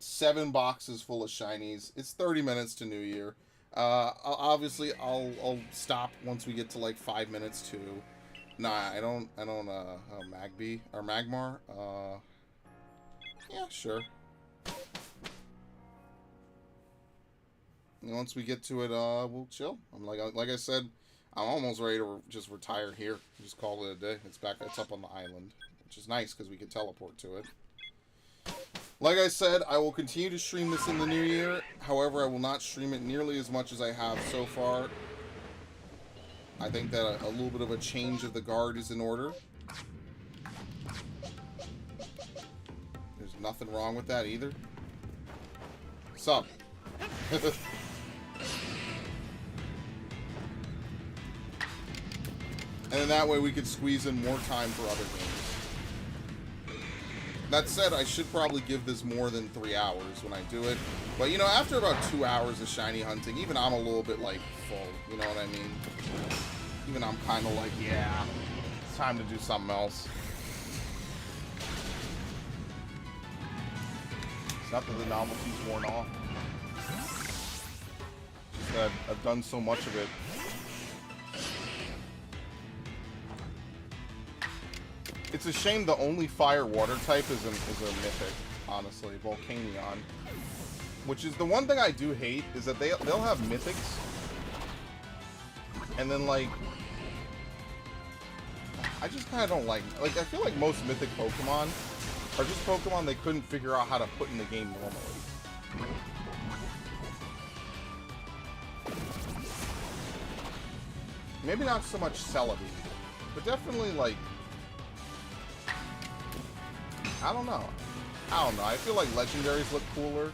7 boxes full of shinies. It's 30 minutes to New Year. Obviously, I'll stop once we get to, like, 5 minutes to... Nah, I don't, Magby, or Magmar, yeah, sure. And once we get to it, we'll chill. I'm like I said, I'm almost ready to just retire here. Just call it a day. It's up on the island, which is nice because we can teleport to it. Like I said, I will continue to stream this in the new year. However, I will not stream it nearly as much as I have so far. I think that a little bit of a change of the guard is in order. There's nothing wrong with that either. Sup? And then that way we could squeeze in more time for other games. That said, I should probably give this more than 3 hours when I do it. But, you know, after about 2 hours of shiny hunting, even I'm a little bit, like, full. You know what I mean? Even I'm kind of like, yeah, it's time to do something else. It's not that the novelty's worn off. Just that I've done so much of it. It's a shame the only fire-water type is a mythic, honestly, Volcanion. Which is the one thing I do hate, is that they'll have mythics. And then, like, I just kind of don't like I feel like most mythic Pokemon are just Pokemon they couldn't figure out how to put in the game normally. Maybe not so much Celebi, but definitely, like, I don't know. I feel like legendaries look cooler.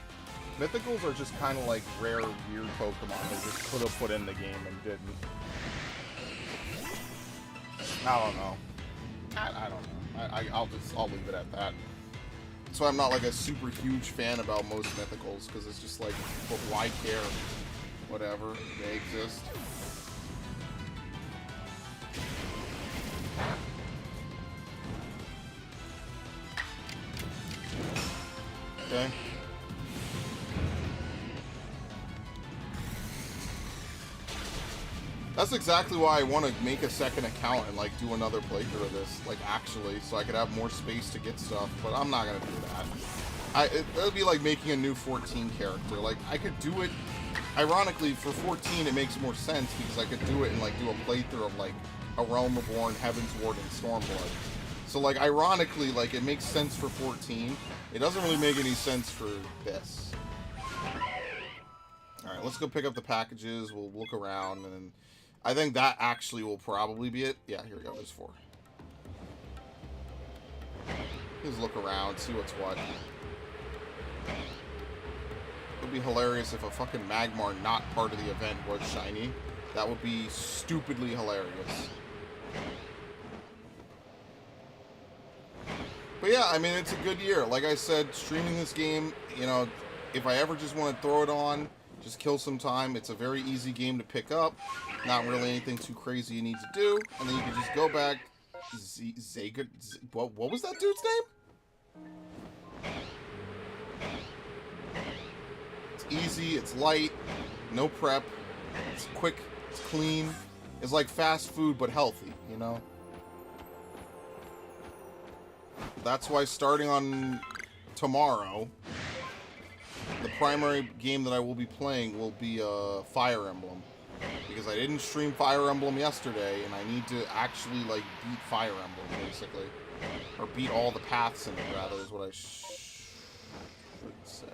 Mythicals are just kind of like rare, weird Pokemon they just could have put in the game and didn't. I don't know. I don't know. I'll leave it at that. So I'm not like a super huge fan about most mythicals because it's just like, but why care? Whatever, they exist. Okay. That's exactly why I want to make a second account and, like, do another playthrough of this, like, actually, so I could have more space to get stuff, but I'm not going to do that. It would be like making a new 14 character. Like, I could do it, ironically, for 14 it makes more sense, because I could do it and, like, do a playthrough of, like, A Realm Reborn, Heaven's Ward, and Stormblood. So, like, ironically, like, it makes sense for 14. It doesn't really make any sense for this. Alright, let's go pick up the packages, we'll look around, and then... I think that actually will probably be it. Yeah, here we go. There's 4. Just look around, see what's what. It would be hilarious if a fucking Magmar not part of the event was shiny. That would be stupidly hilarious. But yeah, I mean, it's a good year. Like I said, streaming this game, you know, if I ever just want to throw it on, just kill some time. It's a very easy game to pick up. Not really anything too crazy you need to do. And then you can just go back. What was that dude's name? It's easy. It's light. No prep. It's quick. It's clean. It's like fast food, but healthy, you know? That's why starting on tomorrow... the primary game that I will be playing will be Fire Emblem. Because I didn't stream Fire Emblem yesterday, and I need to actually, like, beat Fire Emblem, basically. Or beat all the paths in it, rather, is what I should say.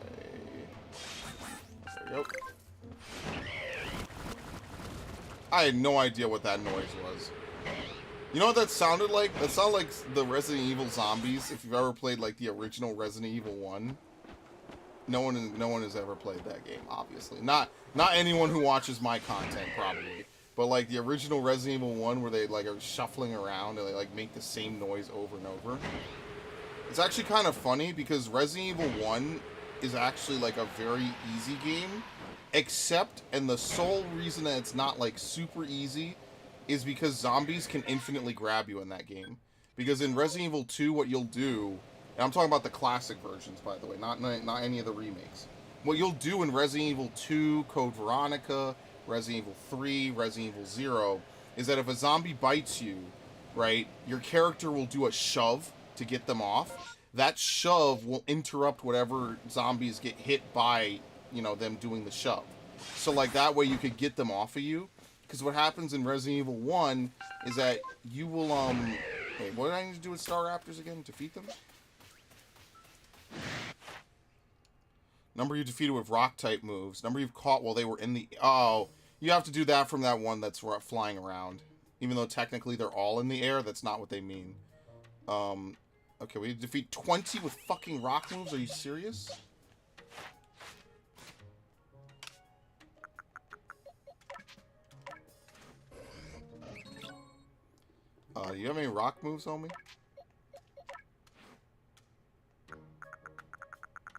There we go. I had no idea what that noise was. You know what that sounded like? That sounded like the Resident Evil zombies, if you've ever played, like, the original Resident Evil 1. No one has ever played that game, obviously. Not anyone who watches my content, probably. But, like, the original Resident Evil 1, where they, like, are shuffling around and they, like, make the same noise over and over. It's actually kind of funny, because Resident Evil 1 is actually, like, a very easy game. Except, and the sole reason that it's not, like, super easy is because zombies can infinitely grab you in that game. Because in Resident Evil 2, what you'll do, and I'm talking about the classic versions, by the way, not any of the remakes. What you'll do in Resident Evil 2, Code Veronica, Resident Evil 3, Resident Evil 0, is that if a zombie bites you, right, your character will do a shove to get them off. That shove will interrupt whatever zombies get hit by, you know, them doing the shove. So, like, that way you could get them off of you. Because what happens in Resident Evil 1 is that you will, wait, what did I need to do with Star Raptors again? Defeat them? Number you defeated with rock-type moves. Number you've caught while they were in the... Oh, you have to do that from that one that's flying around. Even though technically they're all in the air, that's not what they mean. Okay, we defeat 20 with fucking rock moves? Are you serious? Do you have any rock moves, homie?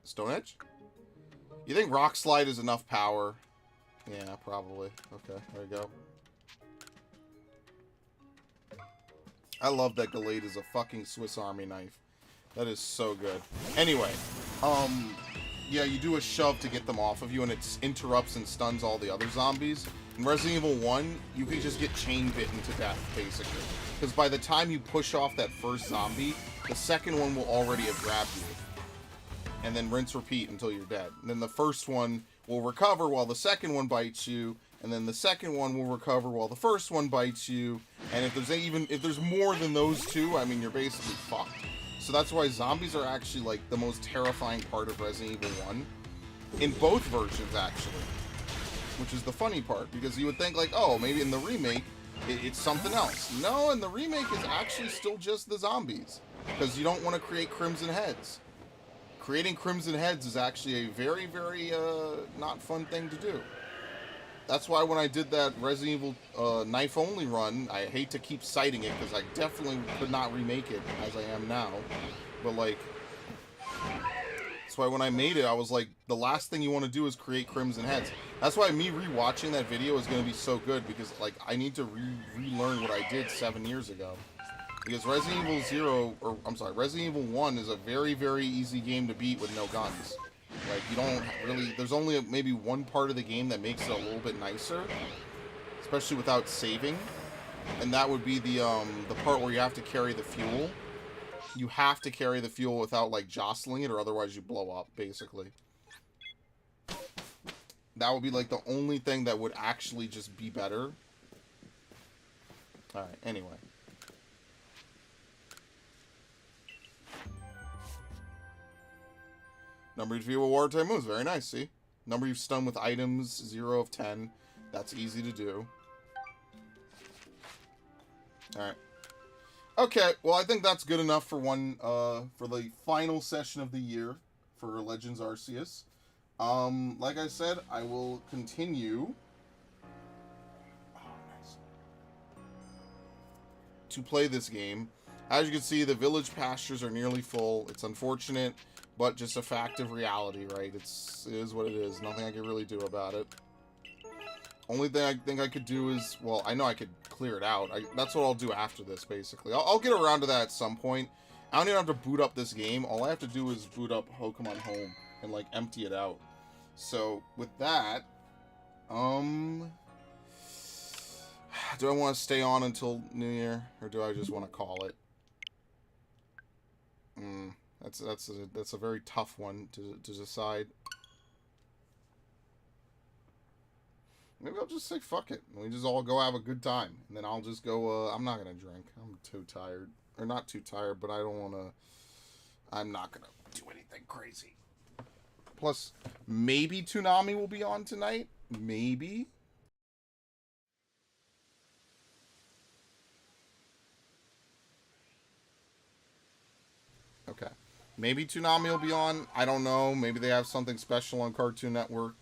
Stone Edge? You think Rock Slide is enough power? Yeah, probably. Okay, there you go. I love that Gallade is a fucking Swiss Army knife. That is so good. Anyway, yeah, you do a shove to get them off of you, and it interrupts and stuns all the other zombies. In Resident Evil 1, you can just get chain bitten to death, basically. Because by the time you push off that first zombie, the second one will already have grabbed you. And then rinse repeat until you're dead. And then the first one will recover while the second one bites you, and then the second one will recover while the first one bites you. And if there's more than those two, I mean, you're basically fucked. So that's why zombies are actually, like, the most terrifying part of Resident Evil 1. In both versions, actually. Which is the funny part, because you would think, like, oh, maybe in the remake, it's something else. No, in the remake, it's actually still just the zombies. Because you don't want to create Crimson Heads. Creating Crimson Heads is actually a very, very, not fun thing to do. That's why when I did that Resident Evil knife-only run, I hate to keep citing it, because I definitely could not remake it as I am now. But, like, that's why when I made it, I was like, the last thing you want to do is create Crimson Heads. That's why me rewatching that video is going to be so good, because, like, I need to relearn what I did 7 years ago. Because Resident Evil Resident Evil 1 is a very, very easy game to beat with no guns. Like, you don't really, there's only maybe one part of the game that makes it a little bit nicer, especially without saving, and that would be the part where you have to carry the fuel. You have to carry the fuel without, like, jostling it, or otherwise you blow up, basically. That would be, like, the only thing that would actually just be better. Alright, anyway. Number you defeat with water type moves. Very nice, see? Number you've stunned with items, 0 of 10. That's easy to do. Alright. Okay, well, I think that's good enough for for the final session of the year for Legends Arceus. Like I said, I will continue to play this game. As you can see, the village pastures are nearly full. It's unfortunate, but just a fact of reality, right? It is what it is. Nothing I can really do about it. Only thing I think I could do is, well, I know I could clear it out. That's what I'll do after this, basically. I'll get around to that at some point. I don't even have to boot up this game. All I have to do is boot up Pokemon Home and, like, empty it out. So, with that, do I want to stay on until New Year, or do I just want to call it? That's a very tough one to decide. Maybe I'll just say fuck it. We just all go have a good time. And then I'll just go, I'm not going to drink. I'm too tired. Or not too tired, but I don't want to... I'm not going to do anything crazy. Plus, maybe Toonami will be on tonight. Maybe. Okay. Maybe Toonami will be on. I don't know. Maybe they have something special on Cartoon Network.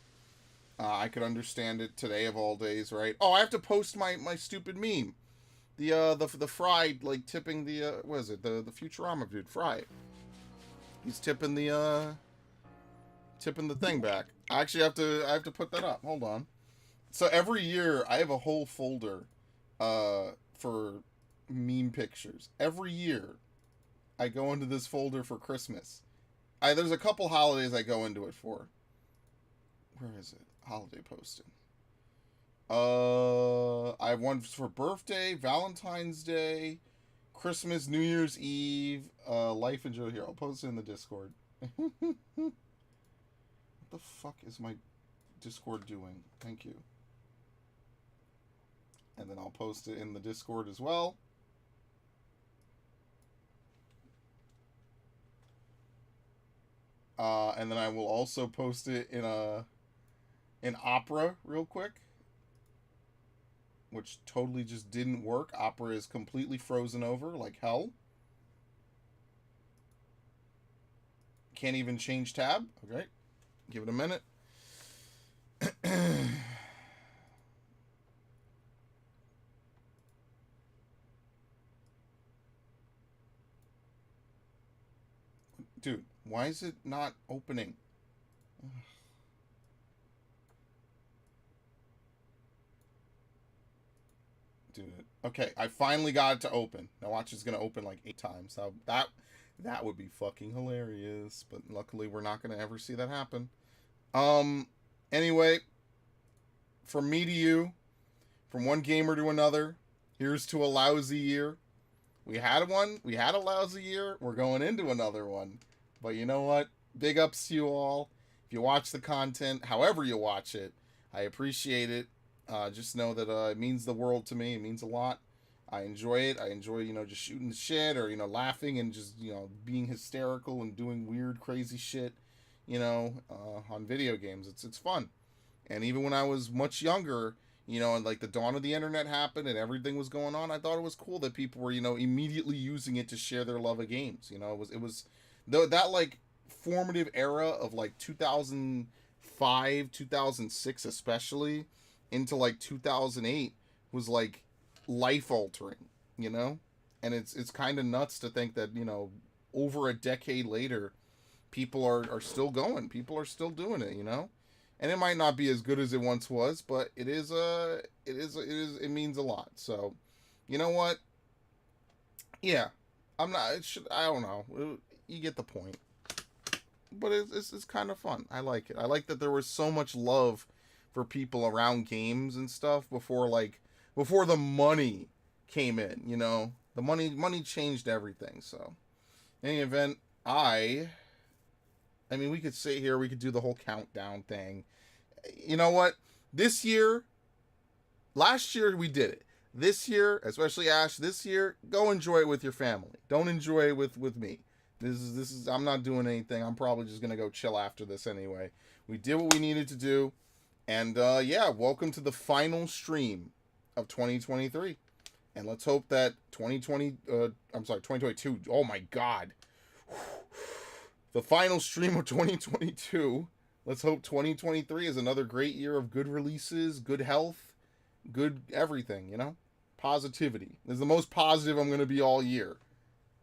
I could understand it today of all days, right? Oh, I have to post my stupid meme. The Fry, like, tipping the, what is it? The Futurama dude, Fry. He's tipping the tipping the thing back. I actually have to put that up. Hold on. So every year I have a whole folder for meme pictures. Every year I go into this folder for Christmas. There's a couple holidays I go into it for. Where is it? Holiday posting. I have one for birthday, Valentine's Day, Christmas, New Year's Eve, Life and Joy. Here, I'll post it in the Discord. What the fuck is my Discord doing? Thank you. And then I'll post it in the Discord as well. And then I will also post it in Opera real quick, which totally just didn't work. Opera is completely frozen over like hell. Can't even change tab. Okay, give it a minute. Dude, why is it not opening? Dude, okay, I finally got it to open. Now watch, it's gonna open like 8 times. So that would be fucking hilarious. But luckily, we're not gonna ever see that happen. Anyway, from me to you, from one gamer to another, here's to a lousy year. We had one. We had a lousy year. We're going into another one. But you know what? Big ups to you all. If you watch the content, however you watch it, I appreciate it. Just know that it means the world to me. It means a lot. I enjoy it. I enjoy, just shooting the shit or, laughing and just, being hysterical and doing weird, crazy shit, on video games. It's fun. And even when I was much younger, and like the dawn of the internet happened and everything was going on, I thought it was cool that people were, immediately using it to share their love of games. It was that like formative era of like 2005, 2006 especially into like 2008 was like life altering, and it's kind of nuts to think that, over a decade later people are still going, people are still doing it, and it might not be as good as it once was, but it means a lot. So, you know what? Yeah, I don't know. You get the point. But it's kind of fun. I like it. I like that there was so much love for people around games and stuff before the money came in, The money changed everything. So, in any event, I mean, we could sit here, we could do the whole countdown thing. You know what? Last year we did it. This year, especially Ash, go enjoy it with your family. Don't enjoy it with me. This is I'm not doing anything. I'm probably just gonna go chill after this anyway. We did what we needed to do, and yeah, welcome to the final stream of 2023. And let's hope that 2022. Oh my God, the final stream of 2022. Let's hope 2023 is another great year of good releases, good health, good everything. Positivity. This is the most positive I'm gonna be all year.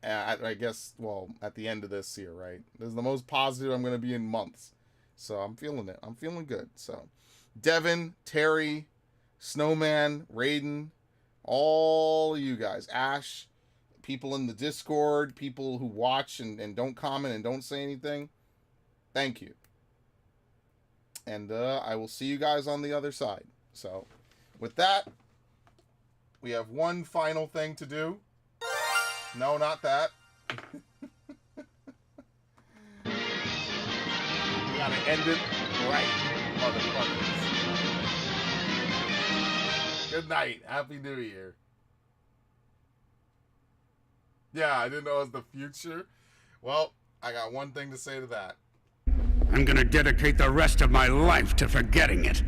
I guess, well, at the end of this year, right? This is the most positive I'm going to be in months. So I'm feeling it. I'm feeling good. So, Devin, Terry, Snowman, Raiden, all of you guys, Ash, people in the Discord, people who watch and don't comment and don't say anything, thank you. And I will see you guys on the other side. So, with that, we have one final thing to do. No, not that. We gotta end it right, motherfuckers. Good night. Happy New Year. Yeah, I didn't know it was the future. Well, I got one thing to say to that. I'm gonna dedicate the rest of my life to forgetting it.